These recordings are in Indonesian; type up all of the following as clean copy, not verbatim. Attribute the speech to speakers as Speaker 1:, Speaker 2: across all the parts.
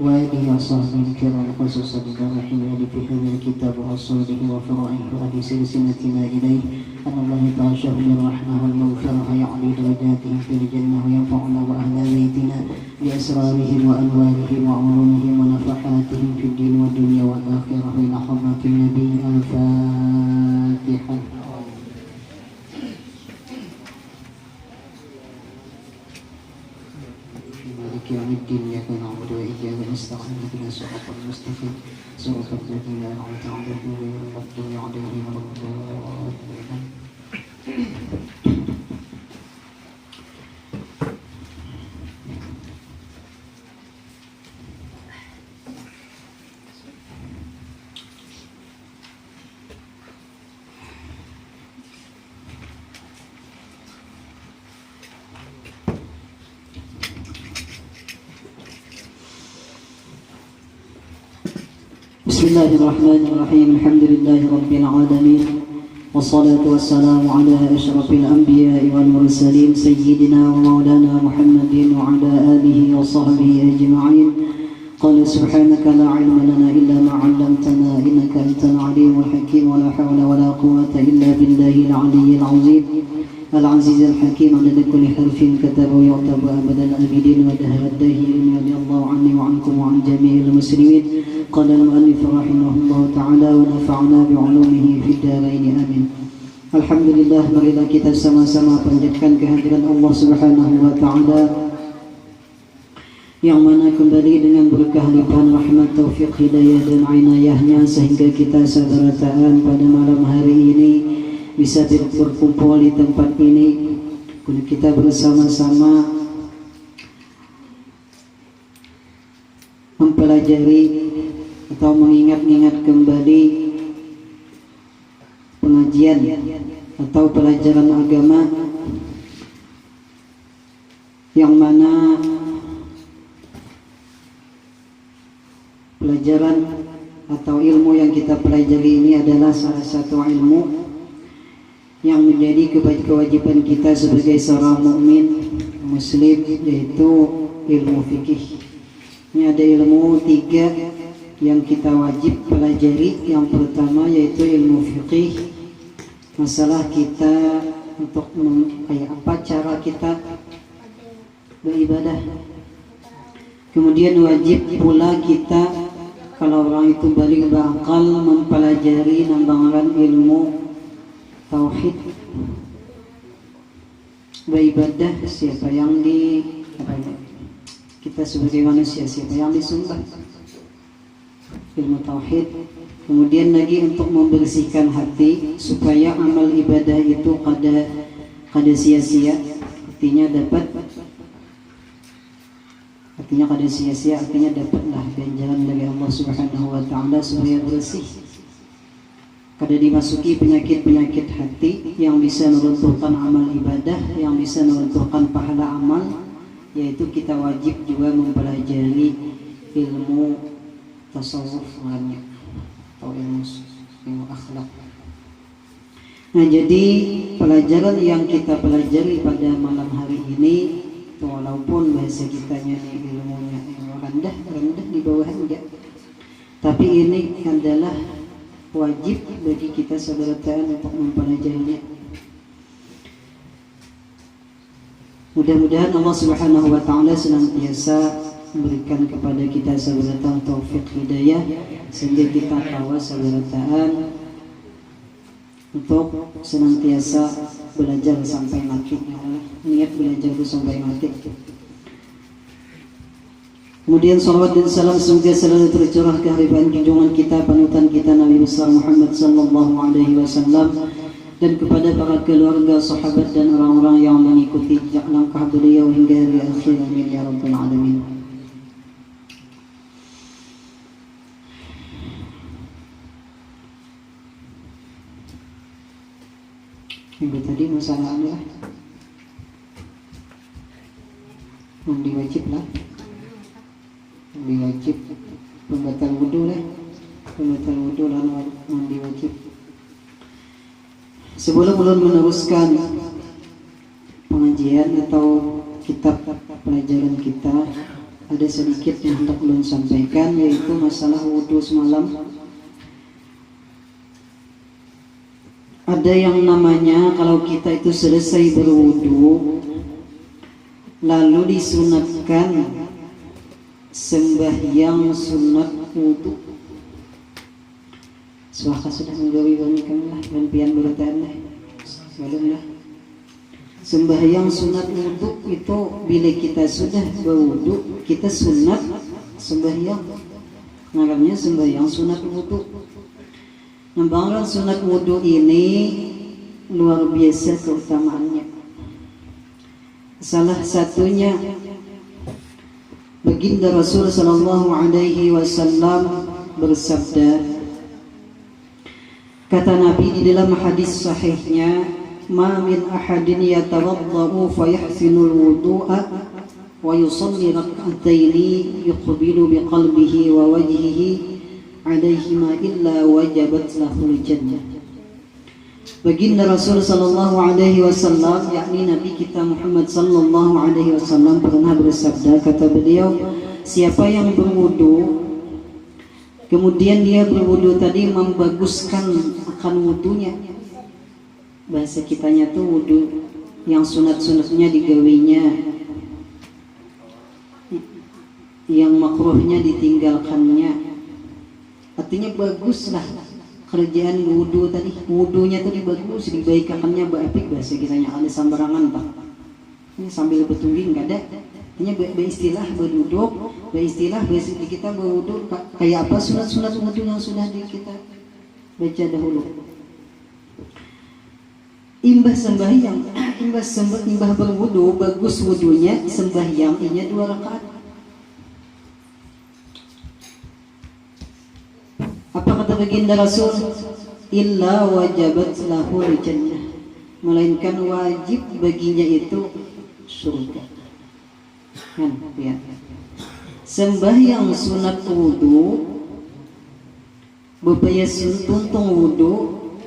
Speaker 1: وآله وصحبه الكرام خصوصا الرحمن في هذا الكتاب وأصوله وفرائه وهذه سلسلتنا إليه أن الله تعالى من الرحمة والمغفرة يعلي درجاتهم في الجنة وينفعنا وأهل بيتنا بأسرارهم وأنوارهم وعلومهم ونفحاتهم في الدين والدنيا والآخرة إلى حضرة النبي. الفاتحة. مالك يوم الدين إياك نعبد وإياك نستعين اهدنا الصراط المستقيم صراط الذين أنعمت عليهم غير المغضوب عليهم ولا الضالين. بسم الله الرحمن الرحيم. الحمد لله رب العالمين والصلاة والسلام على أشرف الأنبياء والمرسلين سيدنا ومولانا محمد وعلى آله وصحبه أجمعين. قال سبحانك لا علم لنا إلا ما علمتنا إنك أنت العليم الحكيم ولا حول ولا قوة إلا بالله العلي العظيم العزيز الحكيم عدد كل حرف كتبه يعتب أبدا الآبدين ودهر الداهرين رضي الله عني وعنكم وعن جميع المسلمين. قال المؤلف رحمه الله تعالى ونفعنا بعلومه في الدارين آمين. Alhamdulillah, marilah kita sama-sama panjatkan kehadiran Allah Subhanahu wa taala yang mana kembali dengan berkah limpahan rahmat, taufik, hidayah dan inayahnya sehingga kita saudara-saudara pada malam hari ini bisa berkumpul di tempat ini untuk kita bersama-sama mempelajari atau mengingat-ingat kembali pengajian atau pelajaran agama yang mana pelajaran atau ilmu yang kita pelajari ini adalah salah satu ilmu yang menjadi kewajiban kita sebagai seorang mukmin muslim, yaitu ilmu fikih. Ini ada ilmu tiga yang kita wajib pelajari. Yang pertama yaitu ilmu fikih, masalah kita untuk apa cara kita beribadah. Kemudian wajib pula kita kalau orang itu balik berakal mempelajari nambangan ilmu tauhid, beribadah siapa yang kita sebagai manusia siapa yang disembah, ilmu tauhid. Kemudian lagi untuk membersihkan hati supaya amal ibadah itu kada sia-sia, artinya kada sia-sia, artinya dapatlah ganjaran dari Allah Subhanahu wa taala supaya bersih, kada dimasuki penyakit-penyakit hati yang bisa meruntuhkan amal ibadah, yang bisa meruntuhkan pahala amal. Yaitu kita wajib juga mempelajari ilmu tasawuf lainnya atau ilmu akhlak. Nah, jadi pelajaran yang kita pelajari pada malam hari ini, walaupun bahasa kitanya ilmunya rendah di bawah enggak, tapi ini adalah wajib bagi kita saudara-saudara untuk mempelajarinya. Mudah-mudahan Allah Subhanahu wa taala senantiasa memberikan kepada kita saudara-saudara taufik hidayah sehingga kita tahu saudara-saudara untuk senantiasa belajar sampai mati. Niat belajar itu sampai mati. Kemudian salawat dan salam semoga selalu tercurah ke hariban junjungan kita, panutan kita Nabi besar Muhammad sallallahu alaihi wasallam, dan kepada para keluarga, sahabat dan orang-orang yang mengikuti jejak langkah beliau hingga hari akhir. Amin ya rabbal alamin. Minggu tadi masalah adalah mandi wajib lah, mandi wajib, pembatal wudu lah, pembatal wudu lalu mandi wajib. Sebelum meneruskan pengajian atau kitab pelajaran kita, ada sedikit yang hendak ulun sampaikan, yaitu masalah wudhu semalam. Ada yang namanya kalau kita itu selesai berwudhu lalu disunatkan sembahyang sunat wudhu. Suaka sudah menggawi kami lah dan pian bertaan lah. Belum lah. Sembahyang sunat wudhu itu bila kita sudah berwudhu kita sunat sembahyang. Namanya sembahyang sunat wudhu. Namanya sunat wudhu ini luar biasa keutamaannya. Salah satunya baginda Rasul sallallahu alaihi wasallam bersabda, kata Nabi di dalam hadis sahihnya, ma min ahadin yatawaddau fayahsinul wudu'a wa yusalli rak'ataini yuqbilu biqalbihi wa wajhihi alaihima illa wajabat lahul jannah. Baginda Rasul sallallahu alaihi wasallam, yakni Nabi kita Muhammad sallallahu alaihi wasallam pernah bersabda, kata beliau, siapa yang berwudu kemudian dia berwudu tadi membaguskan akan wudunya, bahasa kitanya tuh wudu yang sunat-sunatnya digawinya, yang makruhnya ditinggalkannya, artinya baguslah kerjaan wudu tadi, wudunya tadi bagus, dibaikakannya baik, bahasa kitanya ada sembarangan pak, ini sambil bertungging nggak ada. Artinya beristilah berduduk, beristilah bahasa kita berwudu kayak apa sunat-sunat wudu yang sudah kita baca dahulu. Imbah sembahyang, imbah berwudu, bagus wudunya, sembahyang ini 2 rakaat. Apa kata baginda Rasul? Illa wajabat lahul jannah, melainkan wajib baginya itu surga. Kan, ya. Sembahyang sunat wudu, bebaya tuntung wudu,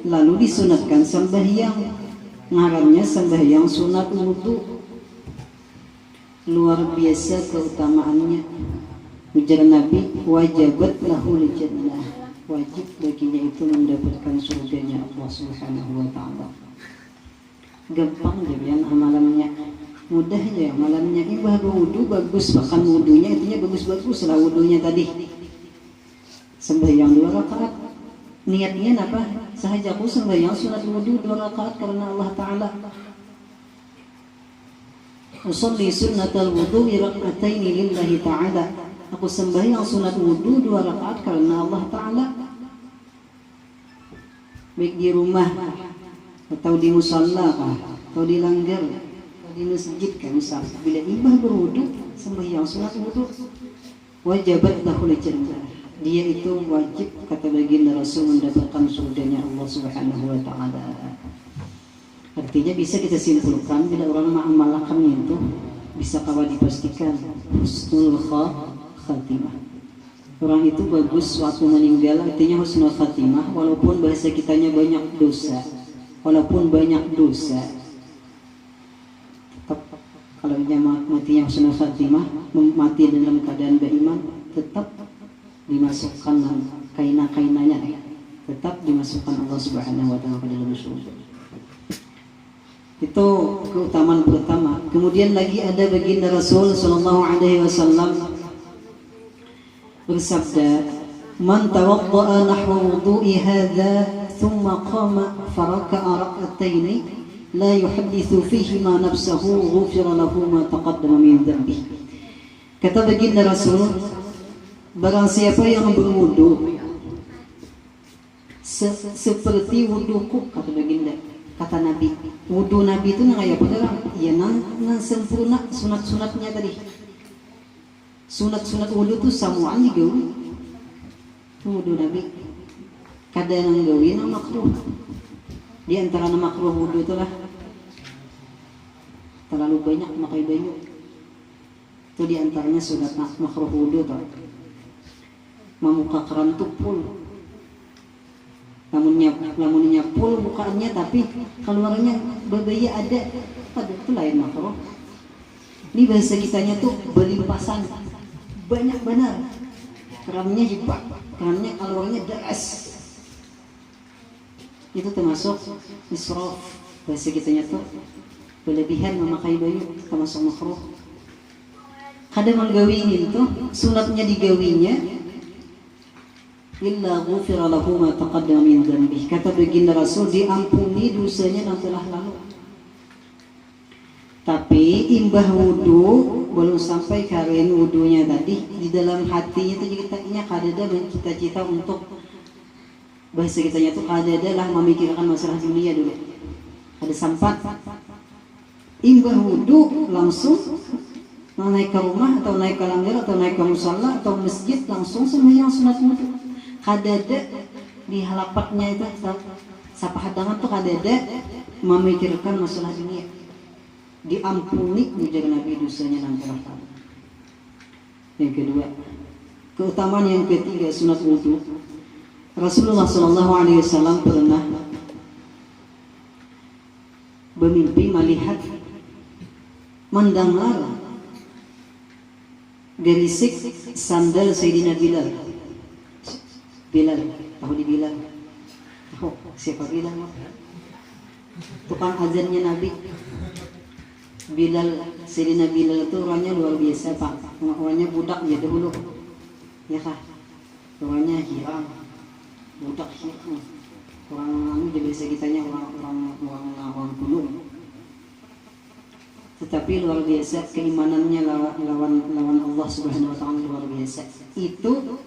Speaker 1: lalu disunatkan sembahyang, ngarannya sembahyang sunat wudu. Luar biasa keutamaannya. Ujar Nabi, wajabat lahul jannah, wajib baginya itu mendapatkan surganya Allah Subhanahu wa taala. Gampang aja amalannya, mudah aja amalannya. Imbah berwudu bagus, bahkan wudunya intinya bagus-bagus lah wudunya tadi. Sembahyang 2 rakaat. Niatnya apa? Sahajaku sembahyang sunat wudu 2 rakaat karena Allah taala. Usolli sunnatal wudu rak'ataini lillahi ta'ala. Aku sembahyang sunat wudu 2 rakaat karena Allah taala. Baik di rumah atau di musalla atau di langgar atau di masjid kan, misal bila imbah berwudu sembahyang sunat wudu, wajabat lahul jannah, dia itu wajib kata baginda Rasul mendapatkan surganya Allah Subhanahu wa taala. Artinya bisa kita simpulkan bila orang mengamalkannya itu bisa kawan dipastikan husnul khatimah. Orang itu bagus waktu meninggal, artinya husnul khatimah, walaupun bahasa kitanya banyak dosa, walaupun banyak dosa, tetap kalau dia matinya husnul khatimah, mati dalam keadaan beriman, tetap dimasukkan kaina-kainanya, tetap dimasukkan Allah Subhanahu wa taala ke dalam surga. Itu keutamaan pertama. Kemudian lagi ada baginda Rasul sallallahu alaihi wasallam bersabda, man tawadda'a nahwa wudu'i hadza thumma qama faraka'a rak'ataini la yuhadditsu fihi ma nafsuhu ghufira lahu ma taqaddama min dhanbi. Kata baginda Rasul, barang siapa yang berwudu seperti wuduku, kata baginda, kata Nabi, wudu Nabi itu nang aya pegarang, ya nang sempurna sunat-sunatnya tadi. Sunat-sunat wudu itu samuan digawi. Wudu Nabi kadang gawi na makruh. Di antara nama makruh wudu itulah terlalu banyak memakai baju. Itu di antaranya sunat makruh wudu tuh. Memuka keran tupul. Lamunnya pul mukanya tapi keluarnya berbaya ada. Pada itu lain makruh. Ini bahasa kitanya tuh belimpasan. banyak benar, kerannya hebat, kerannya kalorinya deras. Itu termasuk israf, bahasa kitanya tuh berlebihan memakai baju, termasuk makruh. Kadang menggawin itu sunatnya digawinya illa ghufira lahu ma taqaddama min dhanbi. Kata baginda Rasul, diampuni dosanya yang telah lalu. Tapi imbah wudu belum sampai karen wudunya tadi, di dalam hatinya itu kitanya kadada cita-cita untuk, bahasa kitanya tuh kadada lah memikirkan masalah dunia dulu. Ada sempat imbah wudu langsung naik ke rumah atau naik ke langgar atau naik ke musala atau masjid, langsung sembahyang sunat wudu. Kadada di halapaknya itu sapa hadangan tuh kadada memikirkan masalah dunia. Diampuni menjaga Nabi dosanya nanti lah. Yang kedua, keutamaan yang ketiga sunat wudu. Rasulullah SAW pernah bermimpi melihat, mendengar gerisik sandal Sayyidina Bilal. Bilal, tahu di Bilal? Tahu siapa Bilal? Tukang azannya Nabi. Bilal, Sayyidina Bilal itu orangnya luar biasa Pak. Orangnya budak ya dahulu, ya kah? Orangnya hilang, budak hilang. Orang jadi biasa kitanya orang gunung. Tetapi luar biasa keimanannya lawan Allah Subhanahu Wa Taala, luar biasa. Itu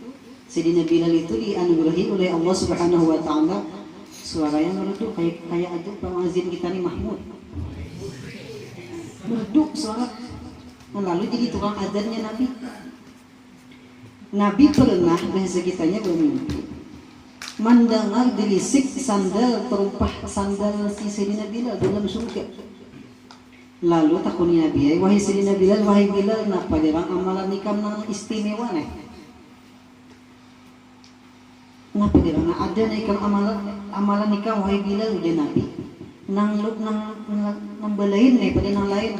Speaker 1: Sayyidina Bilal itu dianugerahi oleh Allah Subhanahu Wa Taala suaranya merdu kayak aja pemazin kita nih Mahmud. Merdu suara. Lalu jadi tukang azannya Nabi. Nabi pernah bahasa kitanya bermimpi mendengar derisik sandal terumpah sandal si Sayyidina Bilal dalam surga. Lalu takuni Nabi, wahai Sayyidina Bilal, wahai Bilal, napa jarang amalan nikam nang istimewa nih? Napa jarang ada nikam amalan nikam wahai Bilal udah Nabi? Nang balain nih pada nang lain.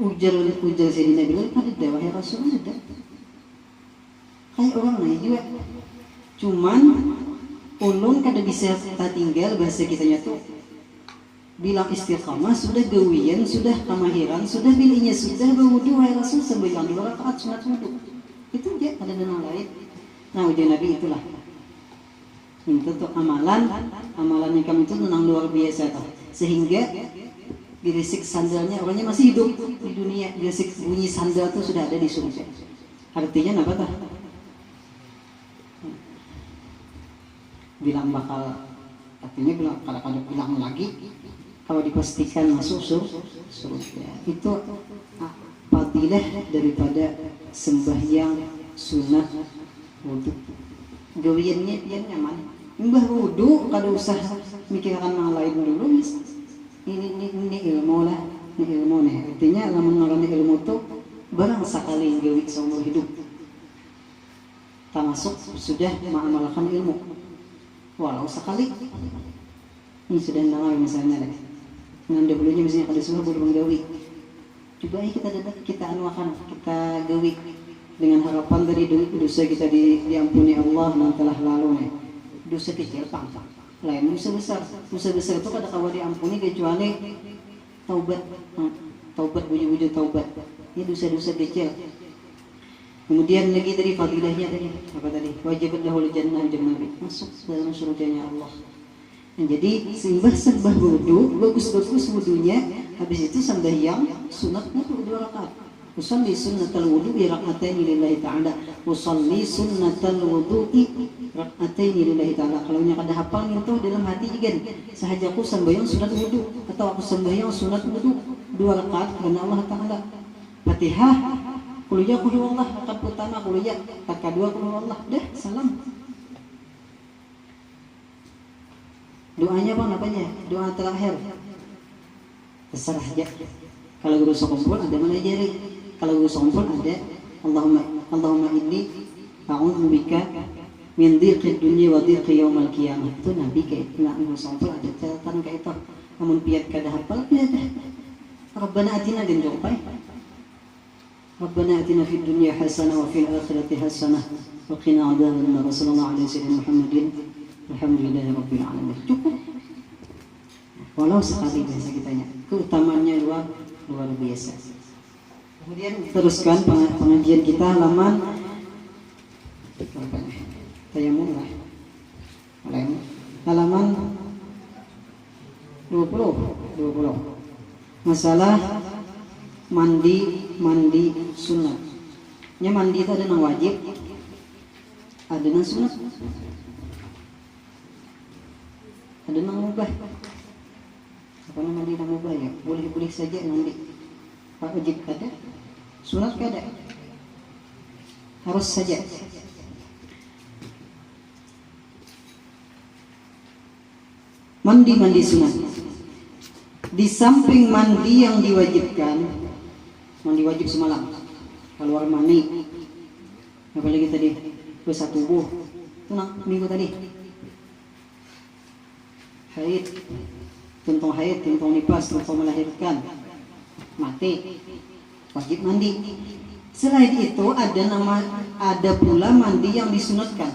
Speaker 1: Ujar Sayyidina Bilal, ada wahai Rasul ada. Kayak orang lain juga. Cuman ulun kada bisa tinggal bahasa kitanya tuh bilang istiqamah, sudah gawian, sudah kemahiran, sudah bilinya, sudah berwudu wahai Rasul sembahyang 2 rakaat sunat wudu. Itu dia ada dengan lain. Nah ujian Nabi itulah. Itu tuh amalan yang kami itu menang luar biasa tuh. Sehingga gerisik sandalnya orangnya masih hidup di dunia, gerisik bunyi sandal tuh sudah ada di surga. Artinya apa tuh? Bilang bakal, artinya bilang lagi kalau dipastikan masuk surga. Itu fadilah daripada sembahyang sunat wudu. Gawiannya dia nyaman. Mbah wudu kada usah mikirkan yang lain dulu. Ini ilmu lah, ini ilmu nih. Artinya lamun ngarani ilmu tuh barang sekali gawi seumur hidup. Termasuk sudah mengamalkan ilmu. Walau sekali ini sudah dengar misalnya deh, dengan dahulunya misalnya kada semua belum gawi, coba kita anuakan, kita gawi dengan harapan dari dosa kita diampuni Allah yang telah lalu nih. Dosa kecil pang-pang, lain dosa besar itu kada kawa diampuni kecuali taubat wujud taubat. Ini dosa-dosa kecil. Kemudian lagi tadi fadilahnya tadi apa tadi? Wajibat lahul jannah Nabi, masuk dalam surganya Allah. Nah, jadi sembah wudu, bagus-bagus wudunya, habis itu sembahyang sunat wudu 2 rakaat. Usolli sunnatal wudu'i rak'ataini lillahi ta'ala. Usolli sunnatal wudu'i rak'ataini lillahi ta'ala. Kalau nya kada hafal itu dalam hati juga. Sahaja aku sembahyang sunat wudu atau aku sembahyang sunat wudu 2 rakaat karena Allah Ta'ala. Fatihah kuliyah kulhu Allah, rakaat pertama kuliyah, rakaat kedua kulhu Allah, dah salam. Doanya apa namanya? Doa terakhir. Terserah aja. Kalau guru sekumpul ada mana jari? Kalau guru sekumpul ada Allahumma inni a'udzubika min dhiqid dunya wa dhiqi yaumil qiyamah. Itu Nabi kayak nak guru sekumpul ada catatan kayak itu. Namun piat kada hafal piat. Rabbana atina dan jopai. Rabbana atina fid dunya hasanah wa fil akhirati hasanah wa qina adzabannar. Sallallahu alaihi wasallam Muhammadin. Alhamdulillahirabbil alamin. Cukup. Walau sekali biasa kitanya. Keutamaannya luar biasa. Kemudian teruskan pengajian kita halaman tayamum lah. Halaman 20. Masalah mandi sunat. Mandi itu ada yang wajib, ada yang sunat, ada yang mubah. Apa namanya mandi yang mubah ya? Boleh saja mandi. Wajib kada, sunat kada, harus saja. Mandi sunat. Di samping mandi yang diwajibkan, mandi wajib semalam, keluar mani, apalagi tadi dosa tubuh, tenang minggu tadi, haid, tentang nifas, tentang melahirkan, mati, wajib mandi. Selain itu ada pula mandi yang disunatkan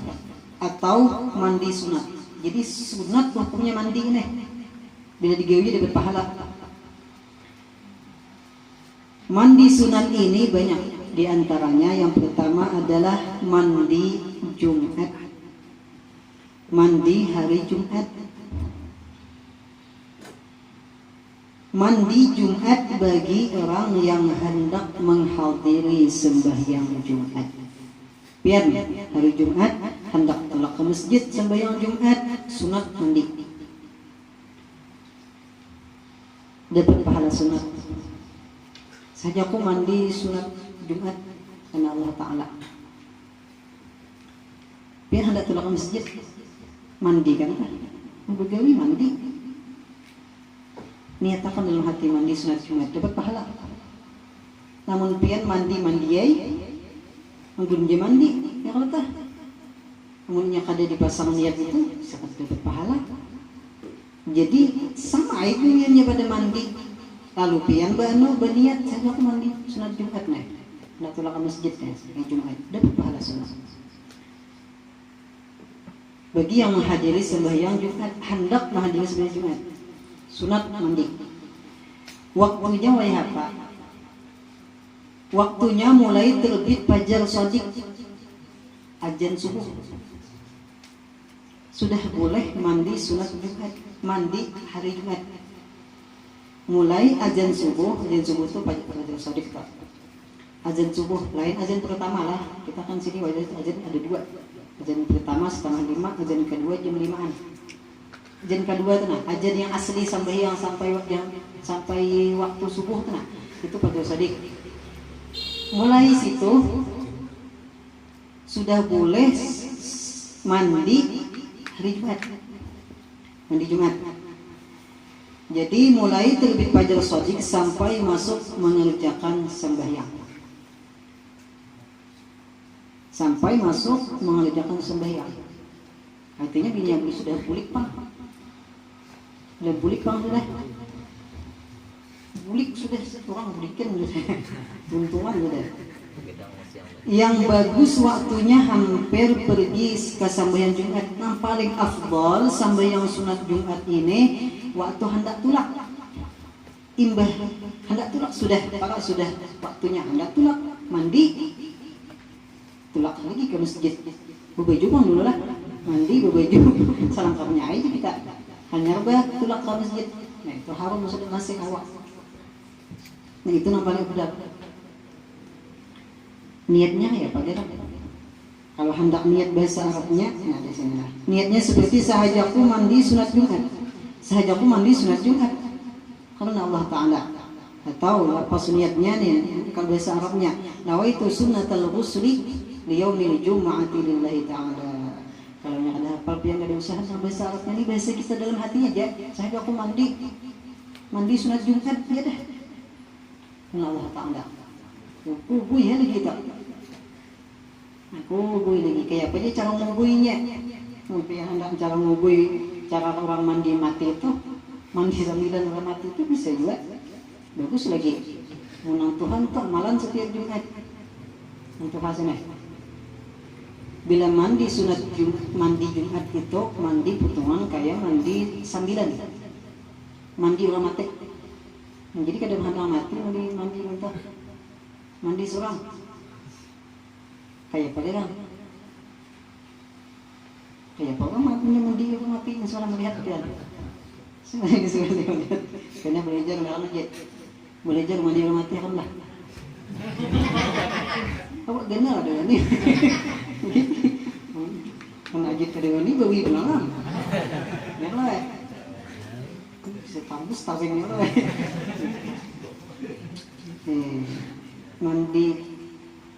Speaker 1: atau mandi sunat. Jadi sunat hukumnya mandi ini. Bila digawi dapat pahala. Mandi sunat ini banyak. Di antaranya yang pertama adalah mandi Jumat. Mandi hari Jumat. Mandi Jumat bagi orang yang hendak menghadiri sembahyang Jumat. Biar hari Jumat hendak tolak ke masjid sembahyang Jumat, sunat mandi. Dapat pahala sunat. Saja aku mandi sunat Jumat karena Allah Ta'ala. Biar hendak tolak ke masjid, mandi kan? Begawi mandi. Niatakan dalam hati mandi sunat Jumat, dapat pahala. Namun pian mandi menggunjai mandi, ya kalau tah. Namunnya kada dipasang niat itu, sangat dapat pahala. Jadi sama itu niatnya pada mandi. Lalu pian berniat saya aku mandi sunat Jumat nih. Nak tolak ke masjid nih, Jumat dapat pahala sunat. Bagi yang menghadiri sembahyang Jumat, hendak menghadiri sembahyang Jumat, sunat mandi. Waktunya apa? Waktunya mulai terbit fajar shadiq, azan subuh. Sudah boleh mandi sunat Jumat, mandi hari Jumat. Mulai azan subuh itu fajar shadiq. Azan subuh lain azan pertama lah. Kita kan sini azan ada dua. Azan pertama 4:30, azan kedua jam 5-an. Azan kedua itu azan yang asli sampai waktu subuh itu itu fajar shadiq. Mulai situ sudah boleh mandi hari Jumat, mandi Jumat. Jadi mulai terbit fajar shadiq sampai masuk mengerjakan sembahyang. Sampai masuk mengerjakan sembahyang. Artinya bini sudah bulik pang. Sudah bulik pang sudah. Bulik sudah orang bulikin sudah. Tuntungan sudah. Yang bagus waktunya hampir pergi ke sembahyang Jumat. Yang paling afdal sembahyang sunat Jumat ini waktu hendak tulak. Imbah hendak tulak sudah, kalau sudah waktunya hendak tulak, mandi, tulak lagi ke masjid. Berbaju pun dulu lah, mandi berbaju, selengkapnya aja kita. Hanya tulak ke masjid. Nah itu harum sudah ngasih awak. Nah itu yang paling benar. Niatnya ya Pak Dera. Kalau hendak niat bahasa Arabnya, nah di sini lah. Niatnya seperti sahajaku mandi sunat Jumat. Sahajaku mandi sunat Jumat. Karena Allah Ta'ala. Atau lepas niatnya nih, kalau bahasa Arabnya, nawaitu sunnatal ghusli liyaumil jum'ati lillahi ta'ala. Kalau yang ada hafal yang ada usaha sama bahasa Arabnya ini bahasa kita dalam hatinya aja. Sahajaku mandi sunat Jumat ya dah. Karena Allah Ta'ala. Aku ya lagi tak. Aku bui lagi kayak apa aja cara ngubuinya. Mungkin hendak cara ngubui cara orang mandi mati itu, mandi sambilan orang mati itu bisa juga bagus lagi. Unang Tuhan tak malam setiap Jumat. Untuk hasilnya. Bila mandi sunat mandi Jumat itu mandi potongan kayak mandi sambilan. Mandi orang mati. Jadi kadang orang mati mandi muntah. Mandi seorang. Kayak pada orang. Kayak apa mandi orang mati seorang melihat dia. Sebenarnya disuruh lihat. Karena belajar orang aja. Belajar mandi orang mati kan lah. Awak dengar ada ni. Kena ajit ada ni bawi benar. Ya lah. Bisa tambus tabeng ni lah. Mandi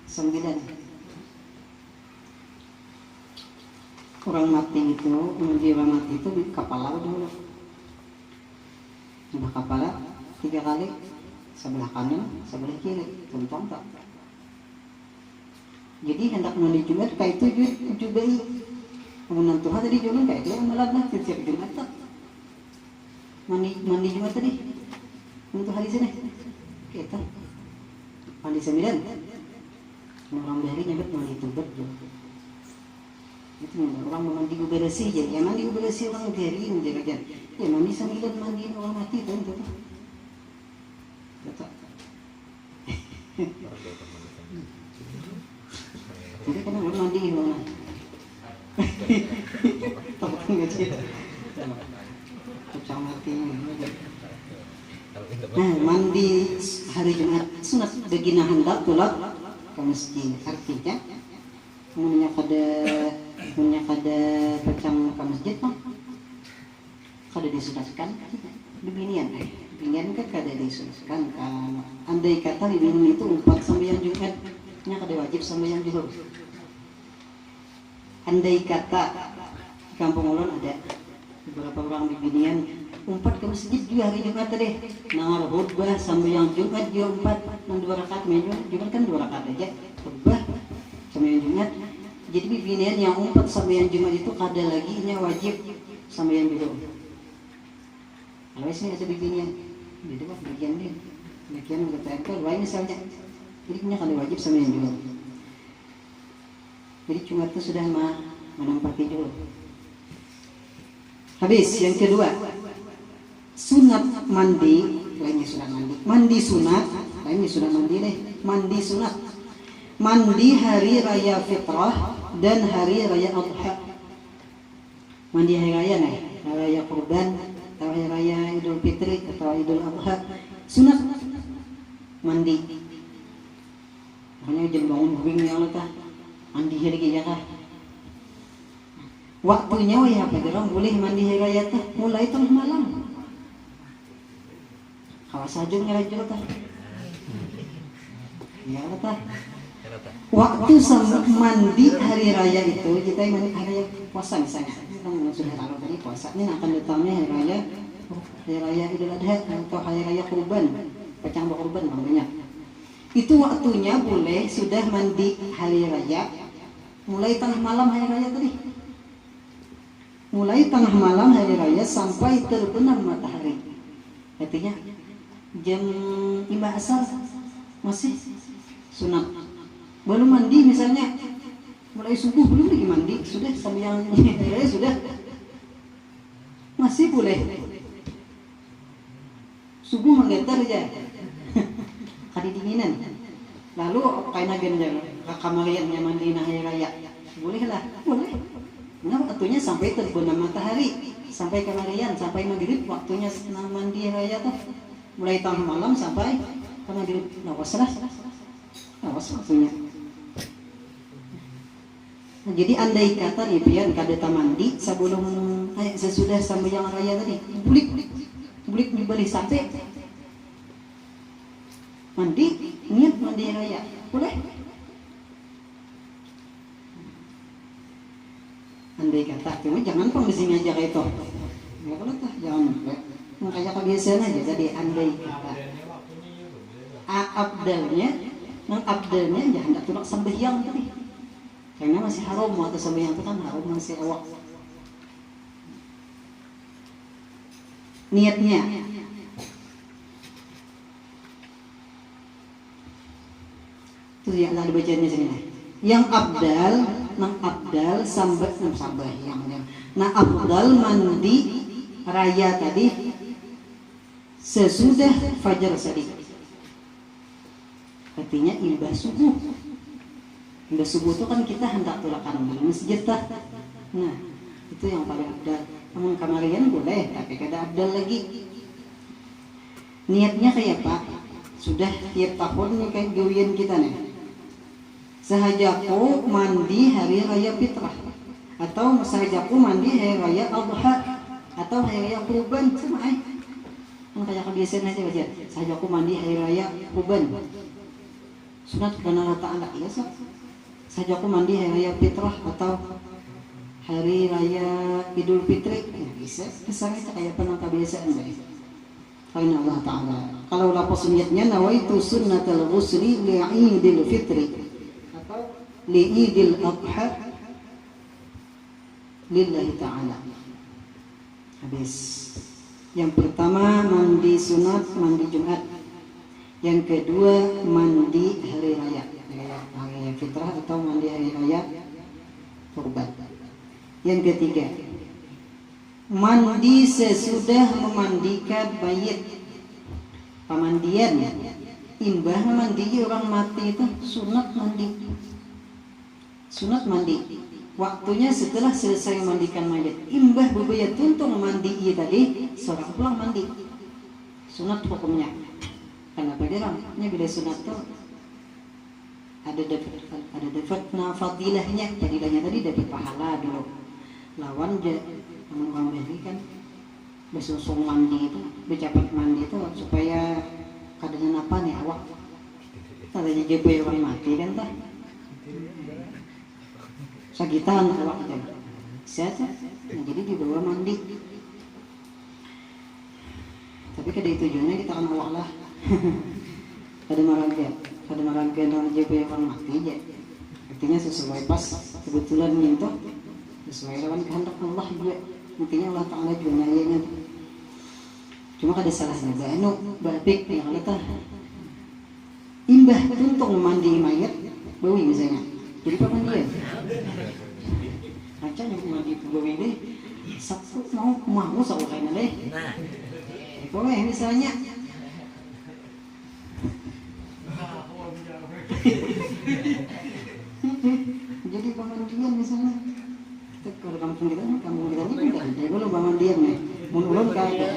Speaker 1: 9. Orang mati itu, mandi orang mati itu di kepala dulu. Nah, kepala 3 kali, sebelah kanan, sebelah kiri, tentang tak. Jadi hendak mandi Jumat kayak itu juga kemudian Tuhan tadi jualan kayak itu malam lah setiap Jumat tak. Mandi Jumat tadi untuk hari sini kita mandi 9. Orang dari nyebut mandi Tubat juga. Itu orang mandi bersih je. Yang mandi bersih orang dari menjaga kan. Ya mandi 9 mandi orang mati tu itu. Betul. Jadi kena orang mandi mana? Takut enggak sih? Kacang mati. Nah, mandi hari Jumat sunat begina hendak tulak ke masjid. Artinya punya kada kacang ke masjid mah kada disunatkan dibinian kan kada disunatkan kan. Andai kata dibinian itu 4 sembahyang Jumat nya kada wajib sembahyang zuhur. Andai kata di kampung ulun ada beberapa orang dibinian 4 ke masjid juga hari Jumat tadi nangar khutbah sembahyang Jumat juga 4 nang 2 rakaat Jumat kan 2 rakaat aja khutbah sembahyang Jumat. Jadi bibinian yang 4 sembahyang Jumat itu kada lagi nya wajib sembahyang zuhur. Kalau sini ada bibinian jadi apa bagian dia bagian bertempel lain misalnya jadi punya kada wajib sembahyang zuhur. Jadi Jumat itu sudah menempati zuhur. Habis yang kedua sunat mandi lainnya sunat mandi sunat lainnya sunat mandi deh mandi sunat mandi hari raya fitrah dan hari raya adha. Mandi hari raya nih hari raya kurban atau hari raya idul fitri atau idul adha sunat mandi. Hanya jam bangun bing ya Allah mandi hari raya kah waktunya ya apa orang boleh mandi hari raya teh mulai tengah malam. Kawas aja ngerajul tah. Ya tah. Waktu mandi hari raya itu kita mandi hari raya puasa misalnya. Kita sudah tahu tadi puasa ini akan datangnya hari raya Idul Adha atau hari raya kurban, pecah kurban namanya. Itu waktunya boleh sudah mandi hari raya mulai tengah malam hari raya tadi. Mulai tengah malam hari raya sampai terbenam matahari. Artinya jam 5 asar masih sunat. Belum mandi misalnya mulai subuh belum lagi mandi sudah sembahyang raya sudah masih boleh subuh menggetar aja kadi dinginan lalu kaina genjang kamariannya mandi nah hari raya bolehlah boleh. Nah waktunya sampai terbenam matahari sampai kamarian sampai maghrib waktunya mandi raya tuh mulai tengah malam sampai ke maghrib. Awas waktunya. Nah, jadi andai kata nih pian kada mandi sebelum sesudah sembahyang raya tadi bulik dibeli sate mandi niat mandi raya boleh. Andai kata cuma jangan pengisi aja kayak itu ya kalau tah jangan kayak kebiasaan aja. Jadi andai kata abdalnya jangan tak tulak sembahyang tadi karena masih haram atau sembahyang itu kan haram masih awak niatnya Terus ya ada bacanya sini. Yang abdal, nang abdal sambat nang sambah yang. Nah abdal mandi raya tadi sesudah fajar tadi. Artinya imbah subuh. Imbah subuh itu kan kita hendak tulakan di masjid tah. Nah, itu yang paling abdal. Namun kamarian boleh, tapi kada abdal lagi. Niatnya kayak Pak, sudah tiap tahun nih kayak gawian kita nih. Sahajaku mandi hari raya fitrah, atau sahajaku mandi hari raya adha, atau hari raya kurban sama kan kayak kebiasaan aja baca. Sahajaku mandi hari raya kurban. Sunat karena Allah Ta'ala ya so. Saja aku mandi hari raya fitrah atau hari raya Idul Fitri ya, bisa kesan itu kayak pernah kebiasaan baik. Karena Allah Ta'ala kalau lapos niatnya nawaitu sunnatal ghusli li'idil fitri atau li'idil adha lillahi ta'ala. Habis yang pertama mandi sunat, mandi Jumat. Yang kedua mandi hari raya fitrah atau mandi hari raya kurban. Yang ketiga mandi sesudah memandikan mayit. Pemandian imbah mandi orang mati itu sunat mandi. Sunat mandi waktunya setelah selesai mandikan mayit. Imbah bebaya tuntung mandi tadi seorang pulang mandi. Sunat hukumnya. Kenapa dia orangnya bila sunat tuh ada dapat fadilahnya tadi dapat pahala dulu. Lawan je orang beri kan besusung mandi itu, bercapat mandi itu supaya kadang apa nih awak tadinya jebel orang mati kan tah sakitan awak itu sehat nah, jadi dibawa mandi tapi kada tujuannya kita kan awak lah ada marangkan orang JP orang mati aja artinya sesuai pas kebetulan nyentuh sesuai lawan kehendak Allah juga intinya Allah Ta'ala juga nyayanya cuma kada salahnya anu bapik yang kata imbah tuntung mandi mayat bawi misalnya jadi pemandian macam yang mandi bawi deh satu mau saukaina deh boleh misalnya jadi pemandian misalnya kita kalau kampung kita ini pindah jadi kalau pemandian nih mun kayak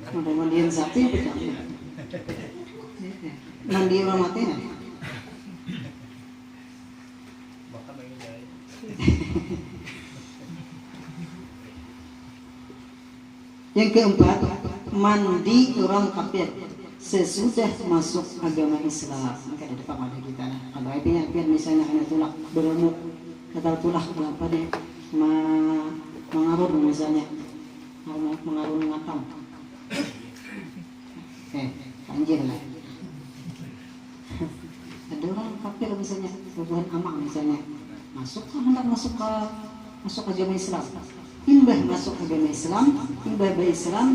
Speaker 1: pemandian sapi apa mandi orang mati nih yang keempat mandi orang kafir sesudah masuk agama Islam. Maka ada pada kita. Kalau apian misalnya kena tulak berumur atau tulak apa deh mengarun misalnya mengarun ngatam. Anjir lah. Ada orang kafir misalnya hubungan amak misalnya hendak masuk agama Islam. Imbah masuk agama Islam, imbah Islam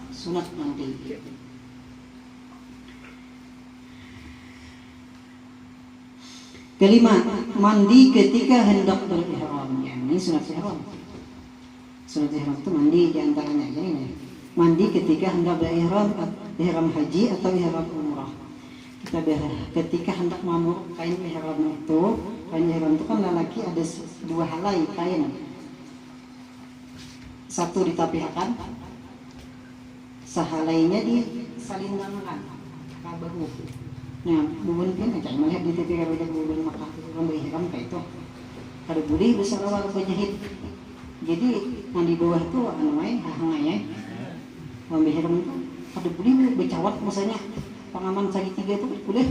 Speaker 1: sunat mandi. Kelima, mandi ketika hendak berihram. Ini sunat ihram. Sunat ihram itu mandi diantaranya ini. Mandi ketika hendak berihram, ihram haji atau ihram umrah. Ketika hendak mamur kain ihram itu kan lelaki ada dua helai kain. Satu ditapihakan, sahalainya disalingkan ke bahu. Nah, bubun kan aja melihat di TV kalau bubun maka orang berihram kayak itu. Kada boleh besar awal penjahit. Jadi yang di bawah itu anu main hangaya. Orang berihram itu kada boleh bercawat misalnya pengaman segitiga itu boleh.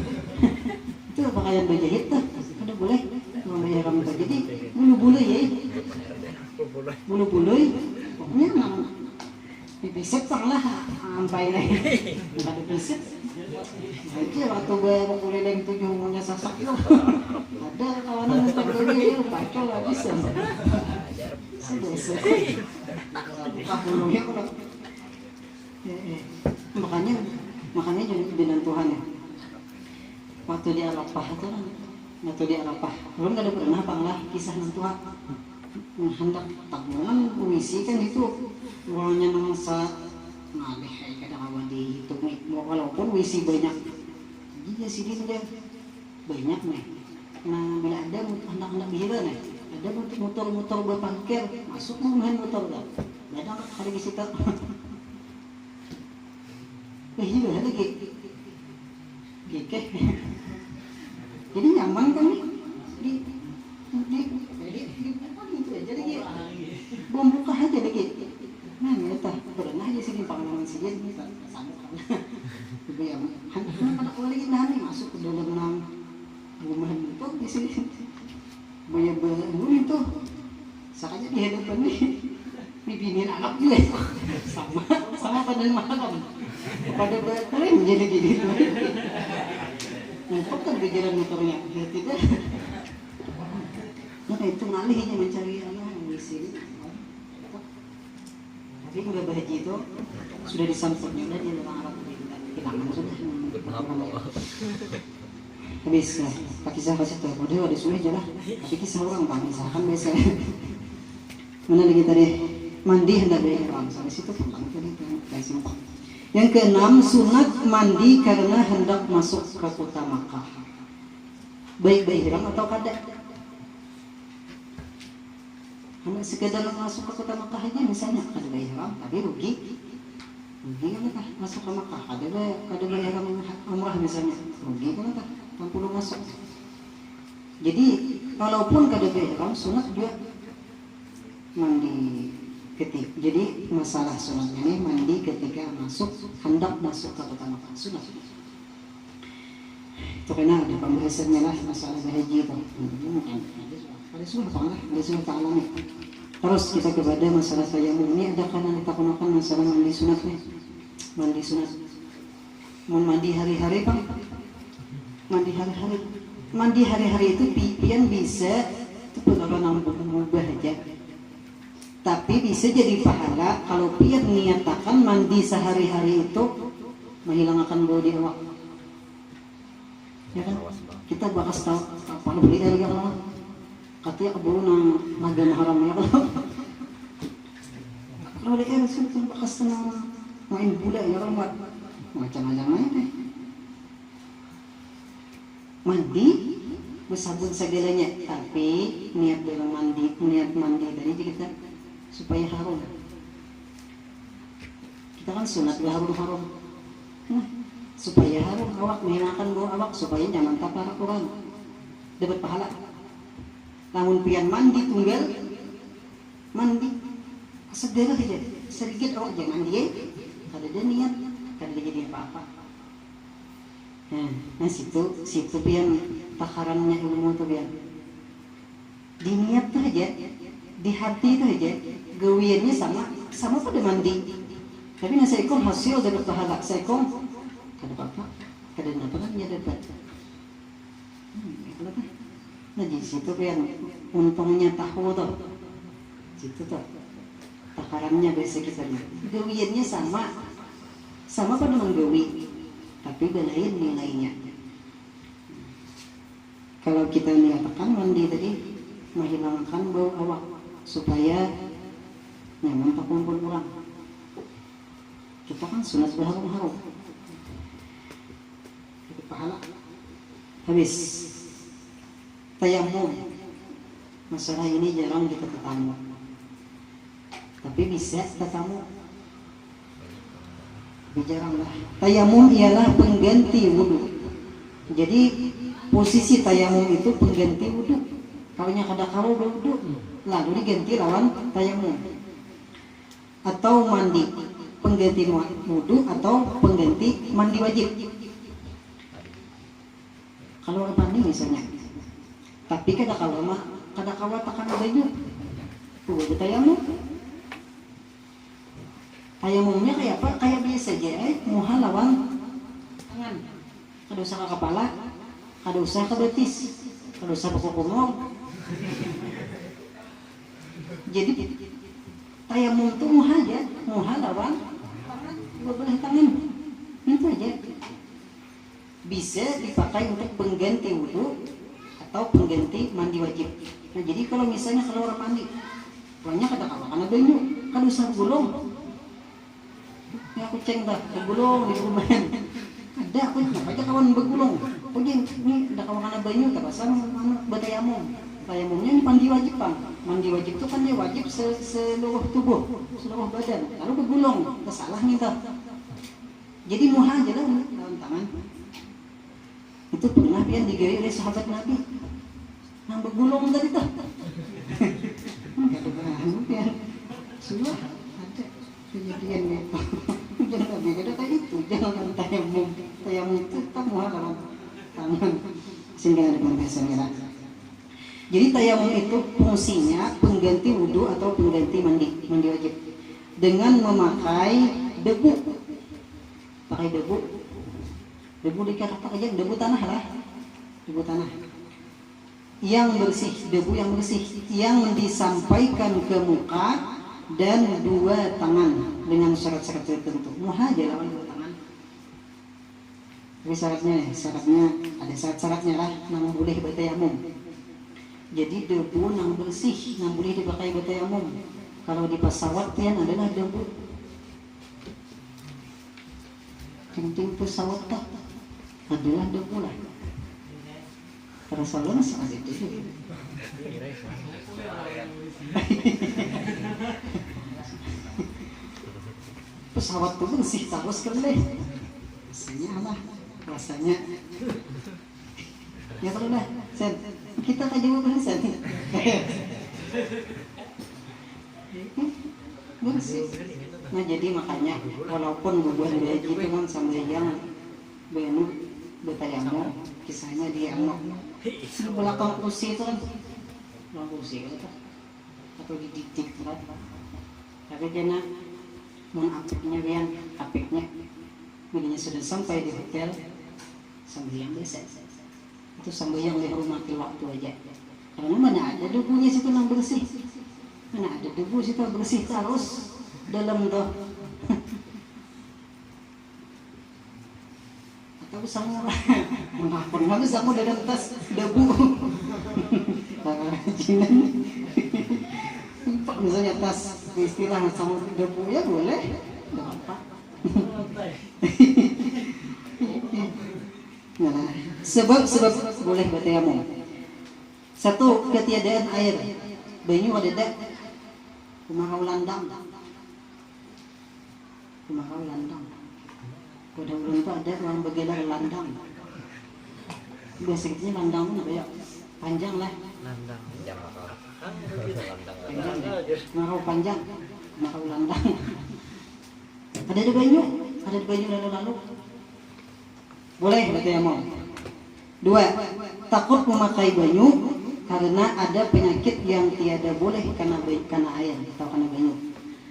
Speaker 1: Itu pakaian berjahit tuh. Kada boleh orang berihram itu. Jadi bulu-bulu ya. Bulu-bulu pokoknya dipisik lah sampai lah. Kada dipisik. Aja waktu gue keliling tujuh punya sasak itu ada kawanan yang terlalu pacol habis sudah kahulunya kalau makanya jadi bilang Tuhan ya waktu di Arafah itu kan, waktu di Arafah belum ada pernah panglah kisah nantua hendak tabungan mengisi kan itu uangnya nangsa ngalih kadang awan dihitung walaupun wisi banyak jadi sini dia banyak nih. Nah bila ada anak-anak gila nih ada motor-motor berparkir masuk main motor dah ada hari di situ juga ada gek jadi nyaman kan nih jadi belum buka aja lagi nah kita pernah aja sini pengalaman sih sama kan tapi yang anak lagi nih masuk ke dalam rumah itu di sini banyak bangun itu sakanya di hadapan nih bibinin anak juga sama pada malam pada keren jadi gini nah kok kan berjalan motornya ya tidak nah itu ngalihnya mencari anak di sini tapi nggak bahagia itu sudah disampaikan udah di dalam Arab hilangan sudah habis pak kisah kasih tahu udah ada sudah aja lah tapi kisah orang bang misalkan biasa mana lagi tadi mandi hendak berihram sampai situ tentang tadi yang simpel. Yang keenam sunat mandi karena hendak masuk ke kota Makkah baik berihram atau kada hanya sekedar masuk ke kota Makkah aja misalnya kada berihram tapi rugi kan masuk ke Makkah kada berihram umrah misalnya rugi kan 60 masuk. Jadi walaupun kada berihram sunat juga mandi ketika. Jadi masalah sunat ini mandi ketika hendak masuk ke kota Makkah sunat. Itu karena ada pembahasannya lah masalah haji itu. Ada sunnah ta'ala nih. Terus kita kepada masalah tayamum ini ada kanan kita gunakan masalah mandi sunat nih. Mandi sunat. Mau mandi hari-hari Bang. Mandi hari-hari itu pian bisa itu perkara nambah aja tapi bisa jadi pahala kalau pian niatakan mandi sehari-hari itu menghilangkan bau di awak ya kan kita bakas tahu apa beli air ya Allah katanya keburu nang agama haram ya Allah kalau beli air sudah bakas nang main budak ya Allah macam-macam aja mandi bersabun segalanya tapi niat mandi tadi kita supaya harum kita kan sunat harum nah, supaya harum awak menghilangkan bau awak supaya jangan tapar orang dapat pahala namun pian mandi tunggal mandi segala aja sedikit awak jangan dia kada ada niat kada jadi apa-apa. Nah situ pian takarannya ilmu tuh pian diniat tuh aja di hati tuh aja gawiannya sama pada mandi tapi nasi ekor hasil dapat pahala seekor kada apa kada apa kan dia dapat nah di situ pian untungnya tahu tuh situ tuh takarannya biasa kita gawiannya sama pada menggawi tapi belain nilainya. Kalau kita niatkan mandi tadi menghilangkan bau awak supaya nyaman tak kumpul orang. Kita kan sunat berharum-harum. Itu pahala. Habis tayamum. Masalah ini jarang kita ketemu. Tapi bisa ketemu. Jarang lah. Tayamum ialah pengganti wudhu. Jadi posisi tayamum itu pengganti wudhu. Kaunya kada kau wudhu, lalu diganti lawan tayamum. Atau mandi, pengganti wudhu atau pengganti mandi wajib. Kalau mandi misalnya, tapi kada kau tekan baju, wudhu tayamum. Tayamumnya kayak apa? Kayak biasa aja, muha lawan tangan. Kada usah ke kepala, kada usah ke betis, kada usah ke punggung. Jadi tayamum itu muha lawan tangan, dua belah tangan. Itu aja. bisa dipakai untuk pengganti wudhu atau pengganti mandi wajib. Nah jadi kalau misalnya keluar mandi banyak ada karena banyu kan usah gulung ya aku ceng dah bergulung di rumah ada aku aja kawan bergulung oh ini ada kawan karena banyu tak pasang mana batayamum tayamumnya ini mandi wajib kan mandi wajib itu kan dia wajib seluruh tubuh seluruh badan lalu bergulung tak salah nih tak jadi muha aja lah dalam tangan itu pernah yang digaya oleh sahabat Nabi yang bergulung tadi tak semua ada kejadian gitu jangan lebih ada kayak itu jangan tayamum itu tak muha dalam tangan sehingga ada pembahasannya lah. Jadi tayamum itu fungsinya pengganti wudhu atau pengganti mandi wajib dengan memakai debu. Pakai debu dikata apa aja debu tanah lah, debu tanah yang bersih, debu yang bersih yang disampaikan ke muka dan dua tangan dengan syarat-syarat tertentu. Muha aja lawan dua tangan. Tapi syaratnya ada syarat-syaratnya lah, namun boleh bertayamum. Jadi debu yang bersih yang boleh dipakai bertayamum. Kalau di pesawat yang adalah debu. Ting-ting pesawat tak adalah debu lah. Rasulullah sangat itu. Pesawat itu bersih terus kelih. Rasanya lah, rasanya. Ya kalau dah, Sen, kita tak jawab kan Sen. Bersih. Nah jadi makanya walaupun bubuh haji itu kan sama yang benu bertayamum, kisahnya dia di belakang kursi itu kan, belakang kursi kan, atau di titik kan. Tapi kena mun apiknya biar apiknya, bilinya sudah sampai di hotel, sambil yang biasa. Itu sambil yang dihormati waktu aja. Karena mana ada debunya situ yang bersih, mana ada debu situ bersih terus dalam doh. Atau sama lah, mengampun nggak bisa mau dalam tas debu. Jinan, misalnya tas istilah sama debu ya boleh, nggak apa. Nah, sebab boleh bertayamum. Satu, ketiadaan air. Banyu ada tak? Kumahau landang. Pada ulun itu ada orang bergelar landang. Biasanya landang itu apa ya? Panjang lah.
Speaker 2: Landang. Panjang apa?
Speaker 1: Kumahau panjang. Kumahau landang. Ada di banyu lalu. Boleh bertayamum. Dua, takut memakai banyu karena ada penyakit yang tiada boleh karena air atau karena banyu.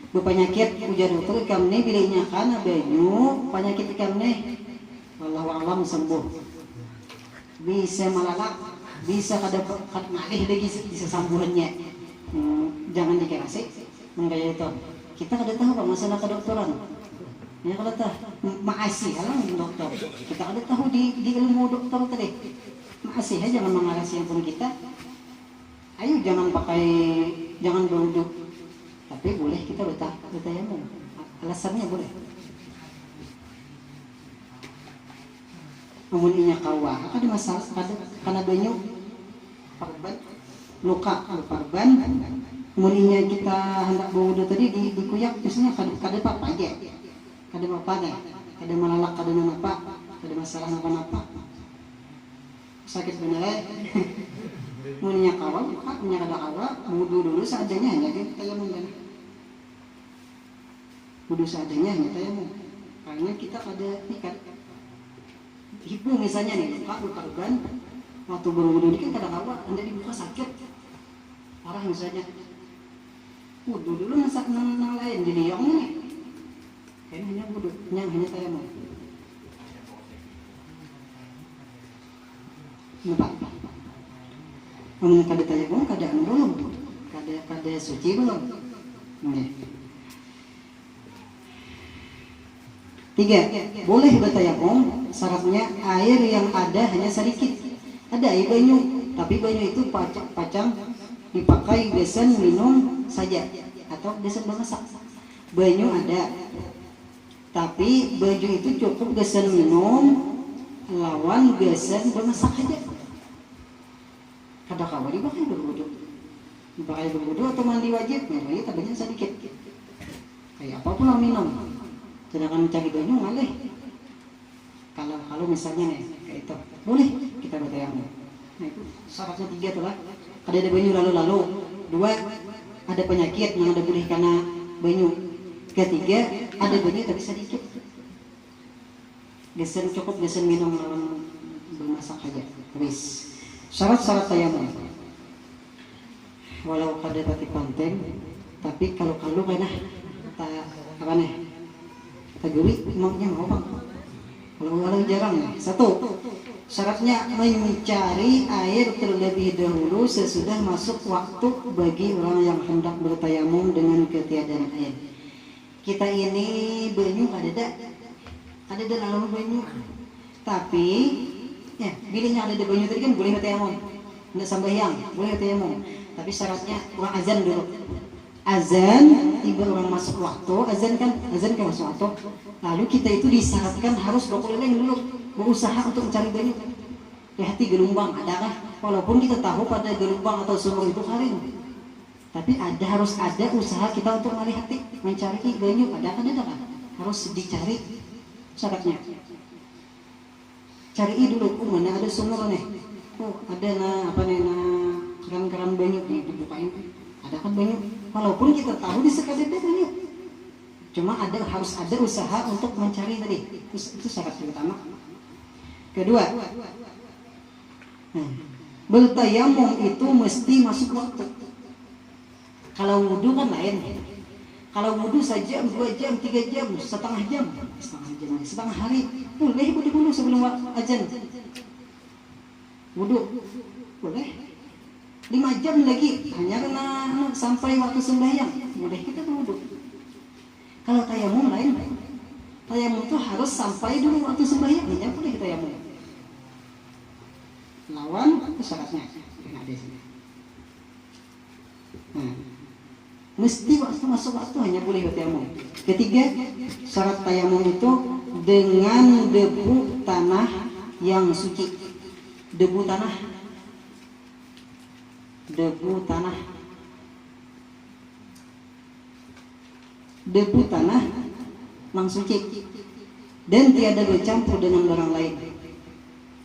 Speaker 1: Penyakit ujar dokter kamne bilihnya karena banyu penyakit kamne wallahu alam sembuh. Bisa malalak, bisa kada ngalih lagi bisa sambuhannya. Jangan dikasih menggaya itu. Kita kada tahu apa masalah kedokteran. Ya kalau tahu maasih kalau dokter kita ada tahu di ilmu dokter tadi maasih aja jangan mengarasi pun kita ayo jangan berwudhu tapi boleh kita bertayamum alasannya boleh namun inya kawa ada masalah karena banyu parban luka parban namun inya kita hendak berwudhu tadi dikuyak misalnya kada apa aja kada apa deh, kada malalak, kada apa, kada masalah apa-apa. Sakit benar. Munnya kawan, munnya kada kawan, wudu dulu seadanya hanya dia tayamum kan. Wudu seadanya hanya tayamum. Karena kita kada ikat. Hipu misalnya nih, luka kan, waktu berwudu ini kan kada kawan, anda dibuka sakit, parah misalnya. Wudu dulu masak nang lain jadi yang ini. Kan hanya wudhu, hanya tayamum. Nampak? Namun kada tayamum, kada belum, kada suci belum. Okay. 3. Boleh bertayamum, syaratnya air yang ada hanya sedikit. Ada air banyu, tapi banyu itu pacang dipakai gesan minum saja atau gesan memasak. Banyu ada, tapi banyu itu cukup gesan minum lawan gesan memasak aja. Kadang-kadang dipakai berwudu, atau mandi wajib, ya tapi sedikit. Kayak apapun yang minum. Sedangkan mencari banyu ngalih. Kalau misalnya nih kayak itu boleh kita bertayamum. Nah itu syaratnya 3 tuh lah. Ada banyu lalu. 2, ada penyakit yang ada boleh karena banyu. 3, ada banyu tapi sedikit. Cukup gesen minum lawan bermasak aja. Habis. Syarat-syarat tayamum. Walau kada pati penting, tapi kalau kena apa nih? Teguri imamnya mau bang. Kalau jarang ya. 1. Syaratnya mencari air terlebih dahulu sesudah masuk waktu bagi orang yang hendak bertayamum dengan ketiadaan air. Kita ini banyu ada lalu banyu. Tapi ya bilangnya ada banyu tadi kan boleh bertayamum. Enggak sembahyang, boleh bertayamum. Tapi syaratnya orang azan dulu. Azan, tiba orang masuk waktu, azan kan masuk waktu. Lalu kita itu disyaratkan harus berkeliling dulu, berusaha untuk mencari banyu. Hati gelombang, adakah? Walaupun kita tahu pada gelombang atau sumur itu kering, tapi harus ada usaha kita untuk melihat mencari banyu. Adakah? Harus dicari syaratnya. Cari dulu, mana ada sumur nih? Ada keran banyu nih dibukain. Ada kan banyu? Walaupun kita tahu di sekadar banyu, cuma harus ada usaha untuk mencari tadi. Itu syarat yang pertama. Kedua, bertayamum itu mesti masuk waktu. Kalau wudu kan lain. Kalau wudu sejam, 2 jam, 3 jam, setengah hari, boleh wudu dulu sebelum azan. Wudu boleh. 5 jam lagi hanya karena sampai waktu sembahyang boleh kita berwudu. Kalau tayamum lain, tayamum itu harus sampai dulu waktu sembahyang, hanya boleh tayamum. Lawan syaratnya ada di sini. Mesti masuk waktu hanya boleh tayamum. Ketiga, syarat tayamum itu dengan debu tanah yang suci. Debu tanah yang suci dan tiada bercampur dengan barang lain.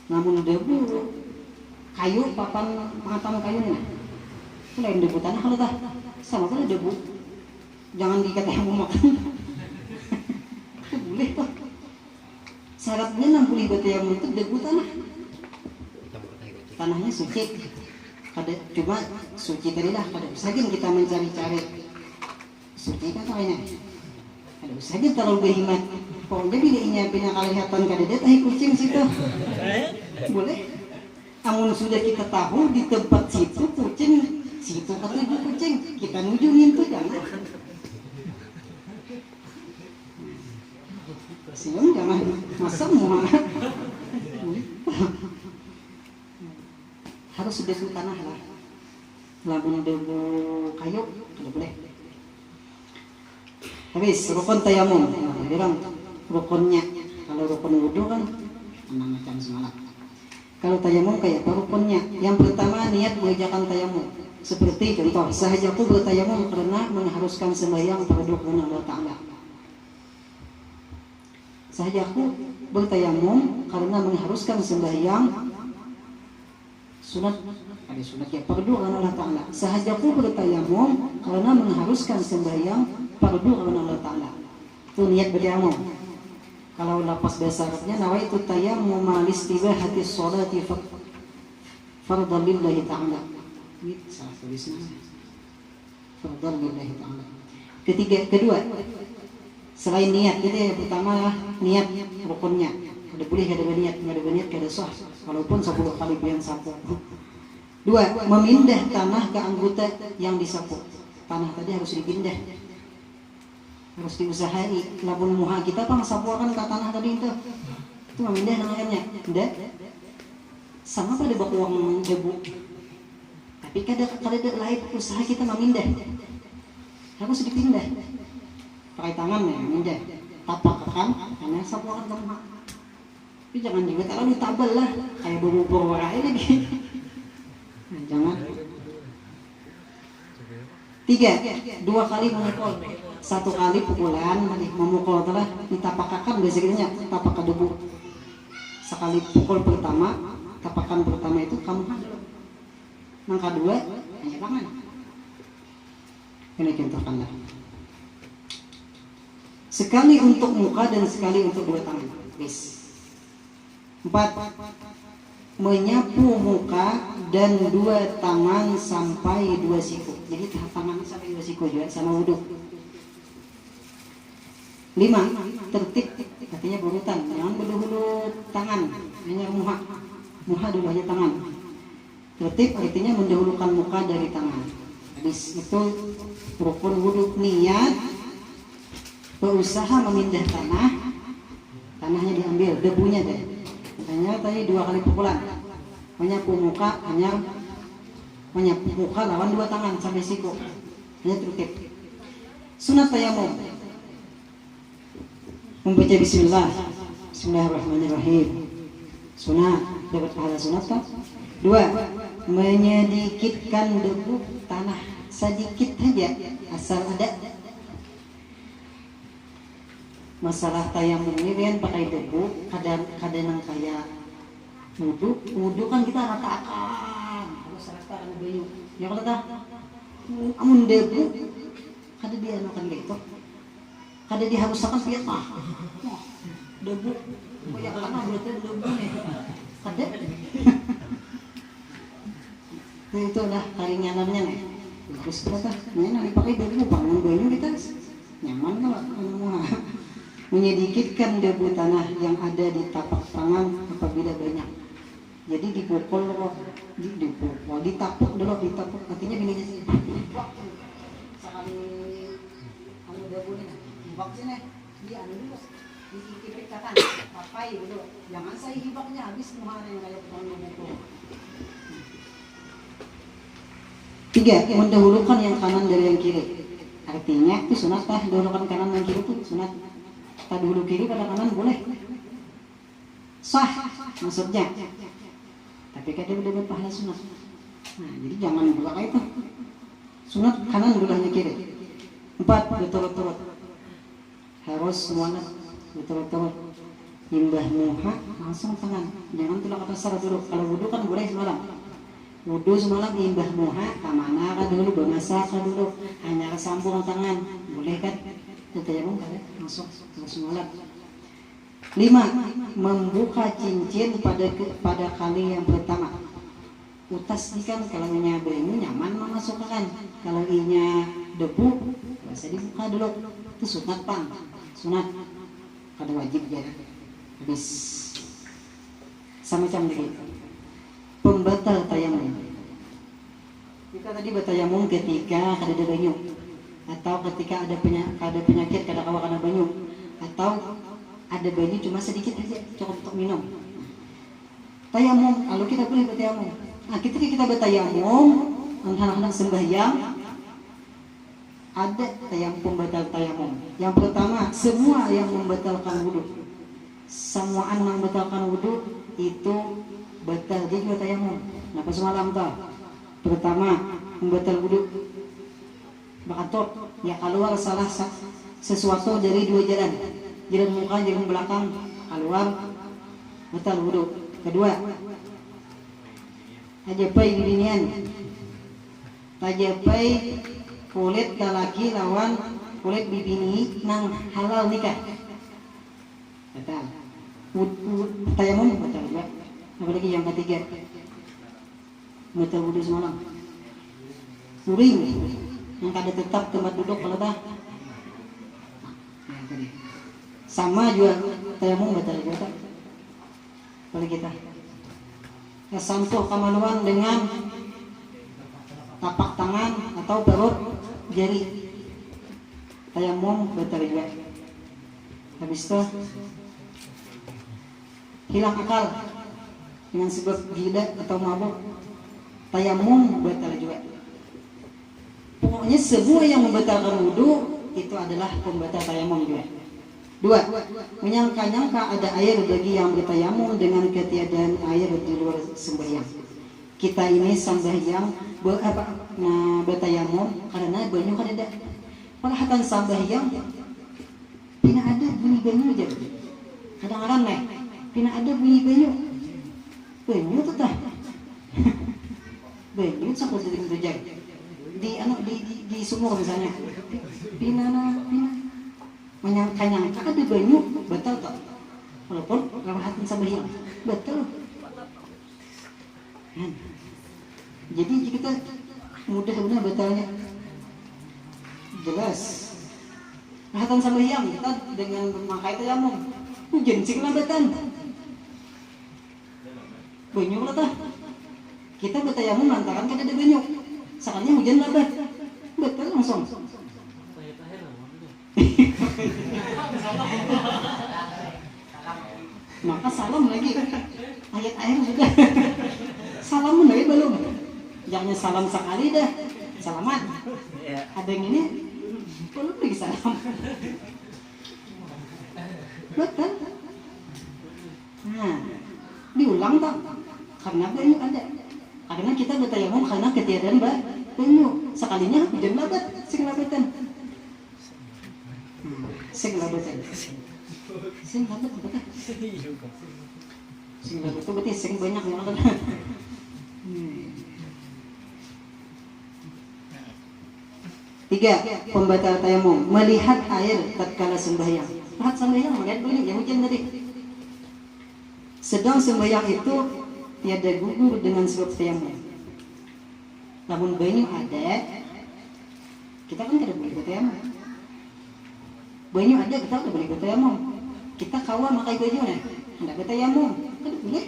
Speaker 1: Namun debu kayu, papan kayunya itu lain debu tanah. Kalau sama kan debu, jangan dikatakan mau makan. Itu boleh tuh. Syaratnya 60 bertayamum itu debu tanahnya suci. Cuma suci tadi lah, kada usah kita mencari-cari suci kan kayaknya. Kada usah terlalu berhemat. Pokoknya bila nyiapin kelihatan kada ada tahi kucing situ. Boleh. Amun sudah kita tahu di tempat situ kucing, situ kata ibu kucing, kita nunjukin tuh jangan. Siang jangan masa semua. Harus debu tanah lah. Lamun debu kayu tidak boleh. Habis rukun tayamum. Bilang rukunnya. Kalau rukun wudu kan 6 macam semalam. Kalau tayamum kayak apa rukunnya? Yang pertama niat mengerjakan tayamum. Seperti contoh, sahajaku bertayamum karena mengharuskan sembahyang fardu kepada Allah Ta'ala. Sahajaku bertayamum karena mengharuskan sembahyang sunat, ada sunat yang fardu karena Allah Ta'ala. Sahajaku bertayamum karena mengharuskan sembahyang fardu karena Allah Ta'ala. Itu niat bertayamum. Kalau lapas bahasa Arabnya nawaitu tayammum listibahati sholati fardhan lillahi ta'ala. Ini salah tulisnya. Fardhan lillahi ta'ala. Kedua, selain niat, jadi yang pertama niat rukunnya. Ada boleh ada niat, ada sah. Walaupun 10 kali biang sapu. 2, memindah tanah ke anggota yang disapu. Tanah tadi harus dipindah. harus diusahai. Lamun muha kita pang sapuakan ke tanah tadi itu memindah namanya, tidak sama pada baku uang debu. Tapi kada lain usaha kita memindah, harus dipindah. Pakai tangan ya memindah, tapak kan, karena sapuakan ke muha. Tapi jangan juga terlalu tabel lah, kayak bubur warai lagi. Nah, jangan. 3, 2 kali memukul. 1 kali pukulan, memukul telah ditapakakan biasanya tapak debu. Sekali pukul pertama, tapakan pertama itu kamu dulu. Yang kedua, hanya tangan. Ini contohkanlah. Sekali untuk muka dan sekali untuk 2 tangan. Bis. 4, menyapu muka dan 2 tangan sampai 2 siku. Jadi tangan sampai 2 siku juga sama wudhu. 5, tertib, artinya berurutan, jangan dulu tangan, hanya muha dulu aja tangan. Tertib artinya mendahulukan muka dari tangan. Habis itu rukun wudhu. Niat, berusaha memindah tanahnya diambil, debunya deh. Makanya tadi 2 kali pukulan, menyapu muka, hanya menyapu muka lawan 2 tangan sampai siku, hanya tertib. Sunat tayamum, membaca Bismillahirrahmanirrahim. Sunat, dapat pahala sunat kan? 2, menyedikitkan debu tanah sedikit saja, asal ada. Masalah tayamum ini kan pakai debu, kadang kayak wudhu kan kita ratakan, harus ratakan banyu. Ya kalau dah, amun debu, kada dia makan gitu, kada diharusakan piat debu, kayak lama berarti debu nih, kada. Nah itulah karinganannya nih. Terus berapa? Nih pakai debu, bangun banyu kita nyaman kalau menyedikitkan debu tanah yang ada di tapak tangan apabila banyak. Jadi dipukul, ditapuk dulu, artinya gini aja sih. Sekali debu ini, hibak sini, dia dulu, dikipikakan, papai dulu. Jangan saya hibaknya habis muhar yang kayak potong bubur. 3, mendahulukan yang kanan dari yang kiri. Artinya itu sunat lah, dahulukan kanan dan kiri itu sunat. Tak dulu kiri pada kanan boleh, sah maksudnya. Tapi kadang udah pahala sunat. Nah jadi jangan dua kayak itu. Sunat kanan dulunya kiri. 4, berturut-turut. Harus semuanya berturut-turut. Imbah muha langsung tangan. Jangan tulang atas sarah dulu. Kalau wudhu kan boleh semalam. Wudhu semalam imbah muha kamana kan dulu, bermasak kan dulu. Hanya sambung tangan, boleh kan? Tayamum kan langsung semalam. 5, membuka cincin pada kali yang pertama. Utas ini kan kalau nya banyu nyaman memasukkan. Kalau inya debu bisa dibuka dulu. Itu sunat pang. Sunat kada wajib ya. Habis sama macam begitu. Pembatal tayamum. Kita tadi bertayamum ketika kada ada banyu, atau ketika ada penyakit kada kawa kana banyu, atau ada banyu cuma sedikit aja cukup untuk minum. Tayamum, kalau kita boleh bertayamum. Nah, ketika kita bertayamum, anak-anak sembahyang, ada pembatal tayamum. Yang pertama, semua yang membatalkan wudhu. Semuaan yang membatalkan wudhu itu batal dia juga tayamum. Kenapa semalam tau? Pertama, membatal wudhu. Bakatot, ya keluar salah sesuatu dari 2 jalan. Jalan muka, jalan belakang, keluar batal wudhu. Kedua, tajapai bibinian, tajapai kulit lelaki lawan kulit bibini nang halal nikah, batal. Tayamum batal juga. Apalagi yang ketiga, batal wudhu semalam. Muring yang kada tetap tempat duduk kalau dah. Sama juga tayamum batal juga. Kalau kita kesampuh kamaluan dengan tapak tangan atau perut jari. tayamum batal juga. Habis itu hilang akal dengan sebab gila atau mabuk, tayamum batal juga. Pokoknya semua yang membatalkan wudu itu adalah pembatal tayamum juga. 2. Menyangka-nyangka ada air bagi yang bertayamum dengan ketiadaan air di luar sembahyang. Kita ini sembahyang bertayamum karena banyu kan ada. Palahatan sembahyang pina ada bunyi banyu aja. Kadang-kadang nih, pina ada bunyi banyu. Banyu tuh tah. Banyu sampai jadi tujang. Di sumur misalnya. Pina menyangka-nyangka ada banyu batal tak? Walaupun palahatan sembahyang batal. Jadi kita mudah-mudahan batalnya jelas. Lahatan sembahyang kita dengan memakai tayamum hujan sing lambatan banyu lah tah. Kita bertayamum lantaran kan ada banyu. Sakannya hujan lambat batal langsung. Maka salam lagi ayat air sudah. Salam lagi belum. Jangan salam sekali dah. Selamat. Ada yang ini belum lagi salam. Betul. Nah, diulang tak? Karena banyu ada. Karena kita bertayamum karena ketiadaan banyu. Sekalinya hujan labat, sing labatan. Sing labatan. Sing labat betul. Sing labat itu berarti sing banyak yang labat. Tiga, pembatal tayamum, melihat air tatkala sembahyang. Lihat sembahyang, melihat banyu yang hujan tadi. Sedang sembahyang itu tiada gugur dengan sebab tayamum. Namun banyu ada, kita kan tidak boleh bertayamum. Banyu ada, kita tidak boleh bertayamum. Kita kawa makai banyu nih, tidak bertayamum, kan boleh.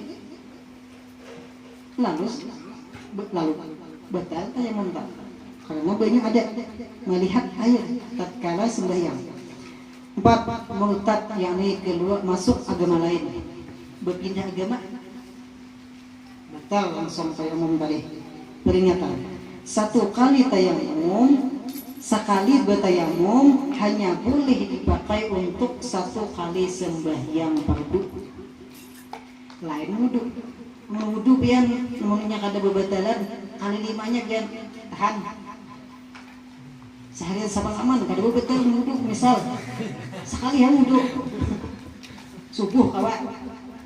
Speaker 1: Lalu batal tayamum tak? Karena banyu ada, melihat air tatkala sembahyang. 4. Murtad, yakni keluar masuk agama lain, berpindah agama, batal langsung tayamum tadi. Peringatan, 1 kali tayamum, sekali bertayamum hanya boleh dipakai untuk 1 kali sembahyang fardu. Lain wudu. Wudu pian namanya kada bebatalan kali 5-nya pian tahan. Seharian sama aman kada betul wudu misal sekali yang wudu subuh kawan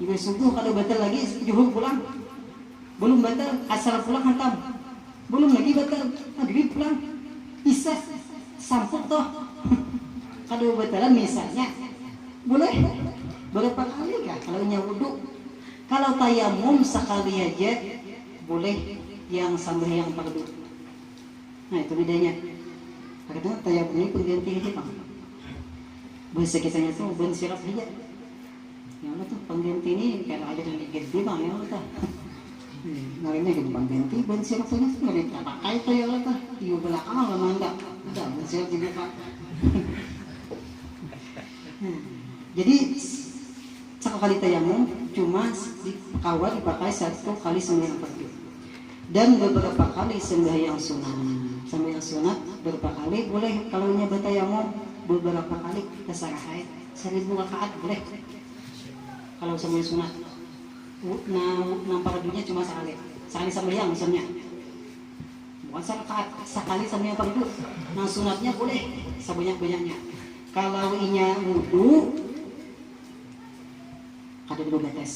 Speaker 1: ibu subuh kalau batal lagi zuhur pulang belum batal asar pulang hantam belum lagi batal maghrib pulang isya sampuk toh kalau batalan misalnya boleh berapa kali kah kalau wudu. Kalau tayamum sekali aja boleh yang sembahyang fardu. Nah itu bedanya. Karena tayamum ini pengganti hijab. Bahasa kisahnya tuh ban sirap aja. Yang itu pengganti ini kalau ada yang diganti bang ya Allah. Narinya gitu pengganti ban sirap aja nggak dipakai tuh ya Allah. Di belakang lah manda. Udah ban sirap juga pak. Jadi sekali tayamum cuma dikawal dipakai 1 kali sembahyang fardu. Dan beberapa kali sembahyang sunat. Sembahyang sunat beberapa kali boleh kalau nya bertayamum beberapa kali kesarahan 1000 rakaat boleh. Kalau sembahyang sunat. Nah fardunya cuma sekali. Sekali sembahyang misalnya. Bukan sekali sembahyang fardu. Nah sunatnya boleh sebanyak-banyaknya. Kalau inya wudu ada 2 batas.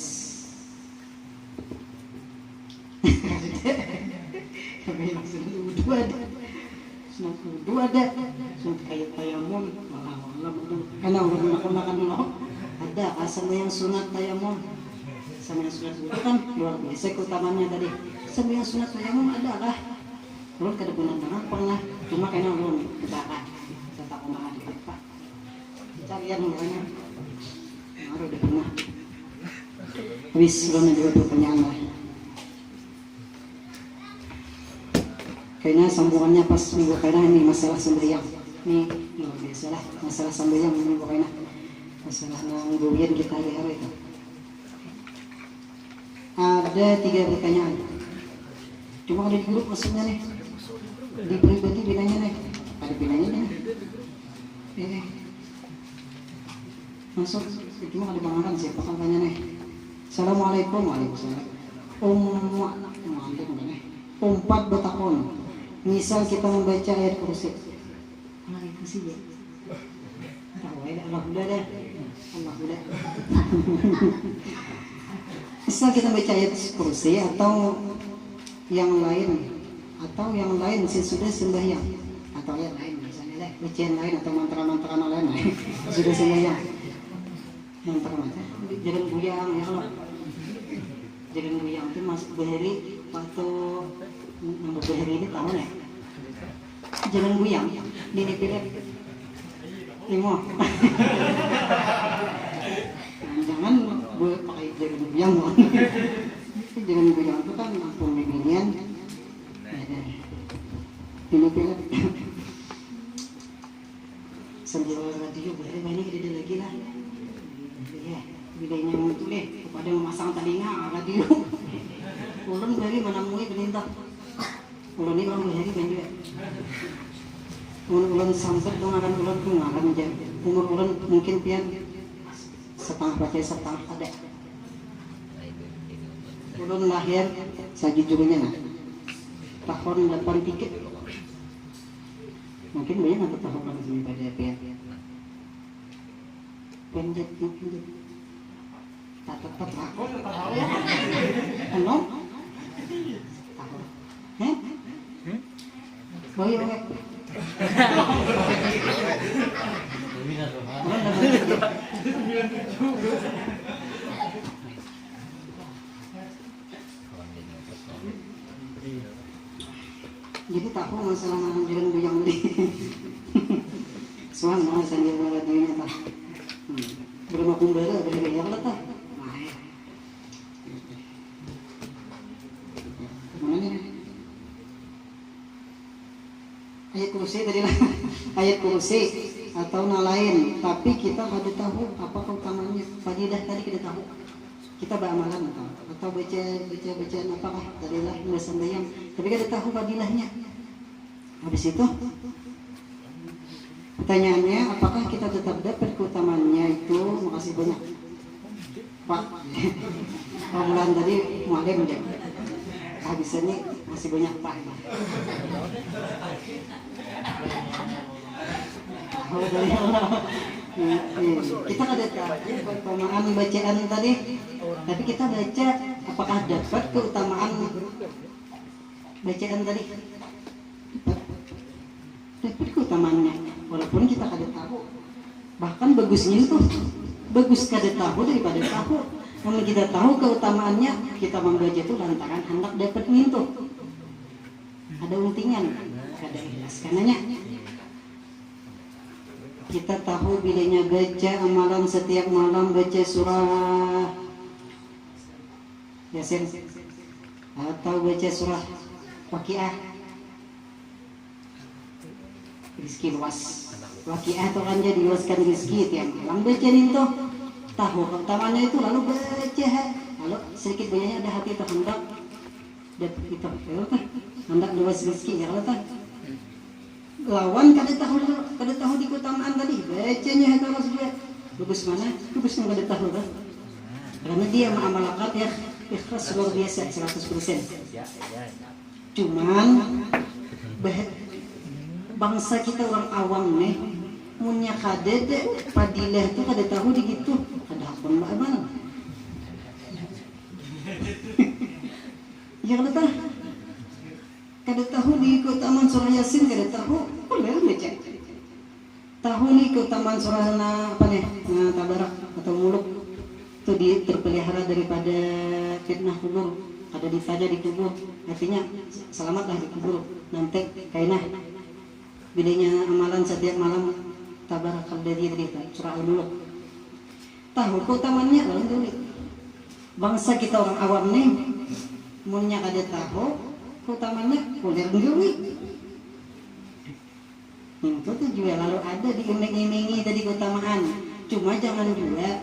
Speaker 1: Tapi langsung wudu ada. Sunat wudu ada. Sunat kayak tayamum, malah wudu. Karena udah makan dulu. Ada asal yang sunat tayamum. Sama yang sunat wudu kan luar biasa keutamanya tadi. Sama yang sunat tayamum ada lah. Belum kada benar-benar pernah. Cuma kayaknya belum kita tak pernah dipakai. Carian mulanya. Baru udah pernah. Habis belum juga pertanyaan lah. Kayaknya sambungannya pas minggu kena ini masalah sembahyang. Ini luar biasa lah masalah sambayang ini pokoknya masalah nangguin kita hari-hari itu. Ada 3 pertanyaan. Cuma ada di grup maksudnya nih. Di pribadi binanya nih. Ada binanya nih. Masuk. Cuma ada bangaran siapa kan tanya nih. Assalamualaikum. Waalaikumsalam. Umpat betakon. Misal kita membaca ayat kursi. Ayat kursi ya. Allah udah deh. Allah udah. Misal kita baca ayat kursi atau yang lain sesudah sembahyang atau yang lain misalnya deh bacaan lain atau mantra-mantra lain sudah sembahyang mantra-mantra jangan buyang ya Allah jangan buyang itu masuk beheri waktu nomor beheri ini tahu ya jangan buyang ini pilih limo jangan pakai jangan buyang jangan buyang itu kan ampun beginian ini pilih sambil radio banyak ide lagi lah ya bedanya itu deh kepada memasang telinga radio ulun dari menemui perintah ulun ini orang hari banyak ya ulun sampai dong akan ulun pengaran aja umur ulun mungkin pian setengah baca setengah ada ulun lahir sajujurnya nah tahun 83 mungkin banyak atau tahun langsung pada pian penjat tak tepat aku ano tahun boleh oke jadi tahu masalah jalan buyang ini soal mana saya radionya tak berapa kumbara berapa lah tak mana nih ayat kursi tadi lah ayat kursi atau lain tapi kita kada tahu apa utamanya fadilah tadi kita tahu kita beramalan atau baca apakah tadilah sembahyang tapi kada tahu fadilahnya habis itu pertanyaannya apakah kita tetap dapat keutamaannya itu makasih banyak Pak bulan tadi mualim deh habisannya masih banyak Pak kita kada tahu keutamaan bacaan tadi tapi kita baca apakah dapat keutamaan bacaan tadi dapat keutamaannya walaupun kita kada tahu bahkan bagusnya itu bagus kada tahu daripada tahu namun kita tahu keutamaannya kita membaca itu lantaran hendak dapat ngintu ada untingan kada ikhlas karenanya kita tahu bilanya baca amalan setiap malam baca surah Yasin atau baca surah Waqiah rezeki luas Waqiah itu kan jadi luaskan rezeki tiap malam baca itu tahu keutamaannya itu lalu baca lalu sedikit banyaknya ada hati itu hendak itu hendak luas rezeki ya kalau lawan kada tahu di keutamaan tadi bacanya terus dia bagus mana bagus yang kada tahu kan karena dia mengamalkan ya ikhlas luar biasa 100%. Cuman bangsa kita orang awam nih punya kada fadilah itu kada tahu di gitu kada pun mana ya kada tahu di keutamaan surah Yasin kada tahu boleh baca tahu nih keutamaan surah apa nih Tabarak atau Muluk itu terpelihara daripada fitnah kubur ada disaja di kubur artinya selamatlah di kubur nanti kainah bedanya amalan setiap malam Tabarakal ladzi dari surah Al-Mulk tahu keutamaannya lalu dulu bangsa kita orang awam nih munnya kada tahu keutamaannya boleh dulu Itu tuh juga lalu ada diiming-imingi tadi keutamaan. Cuma jangan juga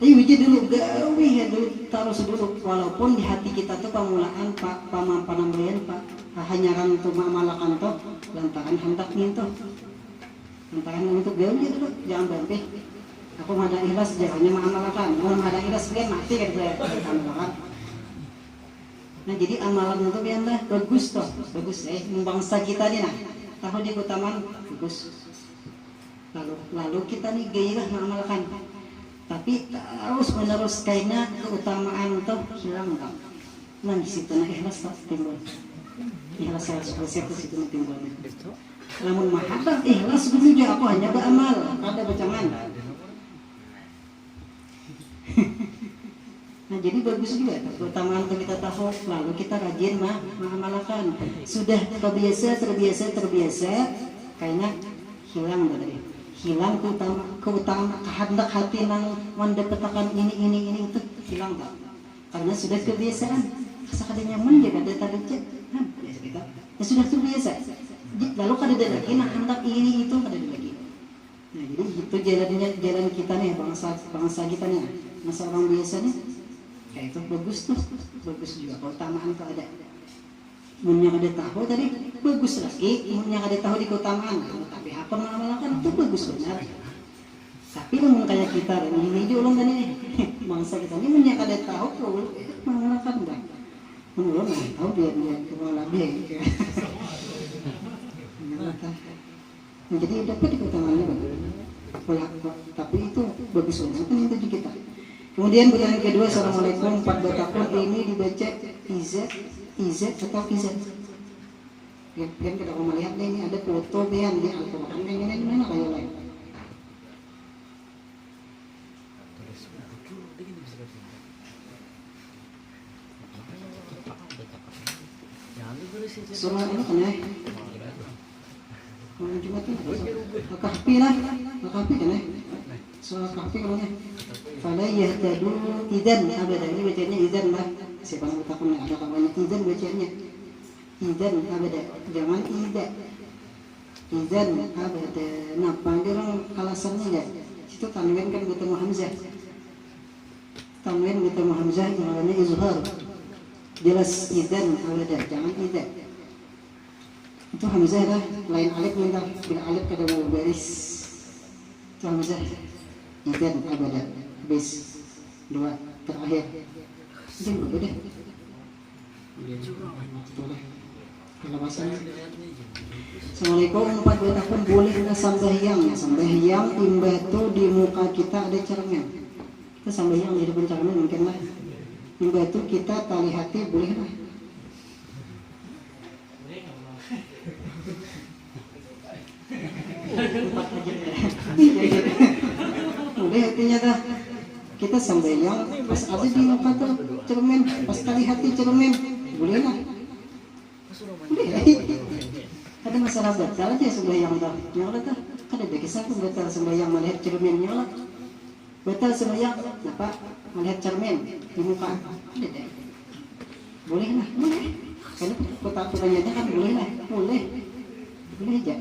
Speaker 1: wiji dulu gawe ya dulu taruh dulu walaupun di hati kita tuh pamulaan pak panambayan pak hanyaran tuh mamalakan toh lantaran hendak nginto lantaran untuk gawe dulu jangan bampe aku ada ikhlas jalannya mamalakan kalau ada ikhlas dia mati kan saya mamalakan. Nah jadi amalan itu biarlah bagus toh bagus bangsa kita nih nah tahu di keutamaan bagus lalu kita nih gairah mengamalkan tapi terus menerus kayaknya keutamaan itu hilang tak nah di situ nah ikhlas tak timbul ikhlas 100% di situ timbul namun mahabbah ikhlas dulu juga aku hanya beramal ada bacangan. Nah jadi bagus juga keutamaan itu kita tahu lalu kita rajin mengamalkan sudah terbiasa kayaknya hilang tadi hilang keutamaan kehendak hati nang mendapatkan ini itu hilang tak karena sudah kebiasaan sekadar nyaman dia ada tadi ya sudah terbiasa lalu kada ada lagi nah hendak ini itu kada ada lagi nah jadi itu jalan kita nih bangsa kita nih masa orang biasa nih kayak itu bagus juga keutamaan itu ada munnya kada tahu tadi bagus lagi munnya kada tahu di keutamaan tapi apa mengamalkan itu bagus benar tapi namun kayak kita ini ulun kan ini bangsa kita ini munnya kada tahu mengamalkan enggak ulun tahu dia kepala dia jadi dapat di keutamaannya tapi itu bagus banget kan itu kita. Kemudian pertanyaan kedua, assalamualaikum, 4 batakun ini dibaca IZ atau IZ. Ya, kan kita mau melihat ini ada foto yang di Al-Quran yang ini mana kayak lain. Surah ini kan ya? Cuma tuh, Kahfi lah, Kahfi kan ya? Surah Kahfi namanya. Fala yahtadu idzan abada ini bacanya idzan lah. Siapa yang bertakun ada kawannya idzan bacanya. Idzan abada jangan ida. Idzan abada. Nah, panggil orang alasannya ya. Situ tanwin kan ketemu hamzah. Tanwin ketemu hamzah namanya izhar. Jelas idzan abada jangan ida. Itu hamzah lah lain alif minta bila alif kada mau baris. Itu hamzah. Idzan abada. Bis 2 terakhir itu berbeda kalau bahasanya Assalamualaikum 4 tahun boleh na sambahyang imbah tu di muka kita ada cermin kita sambahyang di depan cermin mungkin lah imbah tu kita tali hati boleh lah boleh hatinya dah kita sambayang pas ada di muka tuh cermin pas tali hati cermin boleh lah boleh ada masalah batal aja sambayang dah nyala dah ada kisah pun batal sambayang melihat cermin nyala batal sambayang apa melihat cermin di muka ada deh boleh lah boleh karena pertanyaannya kan boleh lah boleh aja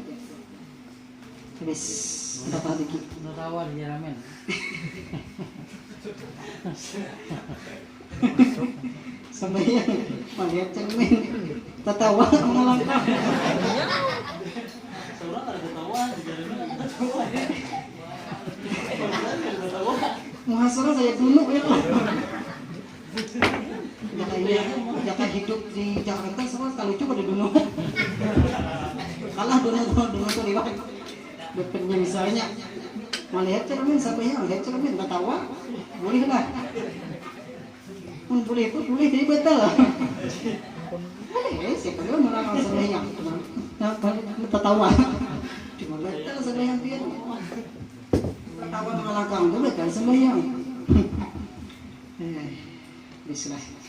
Speaker 1: habis dapat lagi
Speaker 2: Natawa di ramen.
Speaker 1: Sampai melihat cermin tertawa melangkah.
Speaker 2: Seorang ada ketawa di jalan ketawa.
Speaker 1: Muhasabah saya dulu ya. Jangan hidup di Jakarta semua kalau coba di dulu. Kalah dulu tuh liwat. Depannya misalnya melihat cermin sampai melihat cermin ketawa boleh lah pun boleh jadi betul boleh siapa tahu malah sembahyang tertawa cuma betul sembahyang dia tertawa mengalahkan itu betul sembahyang bismillah.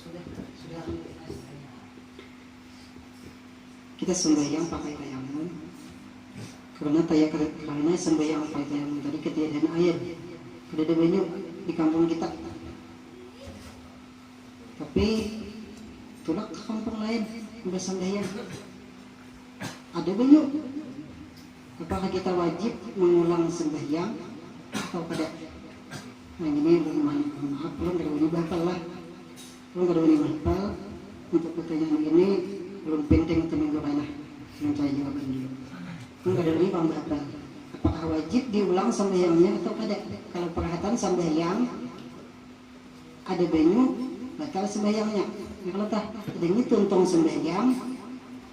Speaker 1: sudah. Kita sembahyang pakai tayamum. Karena sembahyang pakai tayamum tadi ketiadaan air. Tidak ada banyak di kampung kita. Tapi tulak ke kampung lain udah sembahyang. Ada banyak. Apakah kita wajib mengulang sembahyang atau tidak? Nah ini maaf, belum ada ini bakal lah. Belum ada ini bakal. Untuk pertanyaan ini belum penting untuk minggu mana. Yang saya jawaban dulu. Belum ada ini bakal. Apakah wajib diulang sembahyangnya atau tidak? Kalau perhatian sembahyang ada banyu, batal sembahyangnya. Kalau tak ada ini tuntung sembahyang,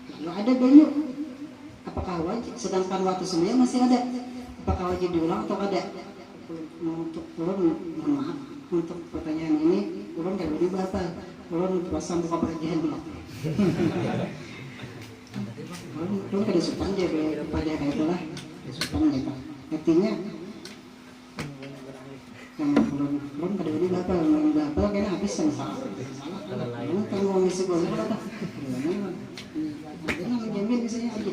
Speaker 1: kalau ada banyu, apakah wajib? Sedangkan waktu sembahyang masih ada, apakah wajib diulang atau tidak? Untuk ulun, mohon maaf untuk pertanyaan ini, ulun kalau ini batal, ulun puasa buka perjanjian dulu. Ulun kada sopan dia kepada kayak itulah, sopan dia pak. Artinya yang ulun kada ini batal, yang batal kayaknya habis yang salah. Ulun kalau mau ngisi gol apa tak? Dia menjamin misalnya aja,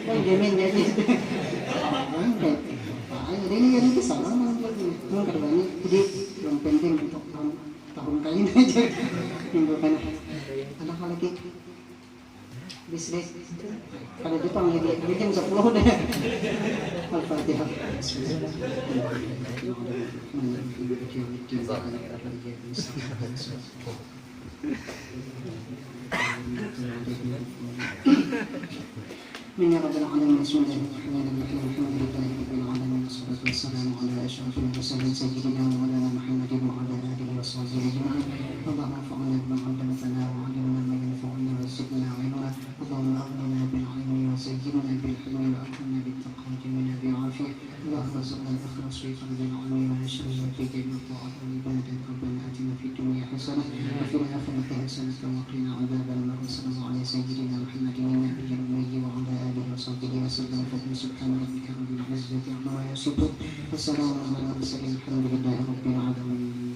Speaker 1: menjamin jadi. Jadi ini kan itu salah memang kedepannya. Jadi yang penting untuk tahun kali ini aja minggu kan anak lagi bisnis kalau Jepang lagi jam 10 udah Al-Fatihah. من رب العالمين بسم الله الرحمن الرحيم الحمد لله رب العالمين والصلاة والسلام على أشرف المرسلين سيدنا ومولانا محمد وعلى آله وصحبه أجمعين. اللهم انفعنا بما علمتنا وعلمنا ما ينفعنا وارزقنا علما. اللهم أغننا بالعلم وزيننا بالحلم وأكرمنا بالتقوى وجملنا بالعافية. اللهم ارزقنا الإخلاص في قلب العلم والشر في جميع الطاعات والعبادات. ربنا آتنا في الدنيا حسنة وفي الآخرة حسنة وقنا عذاب النار. صلى الله على سيدنا محمد النبي الأمي وعلى آله وصحبه وسلم. سبحان ربك رب العزة عما يصفون والسلام على المرسلين الحمد لله رب العالمين.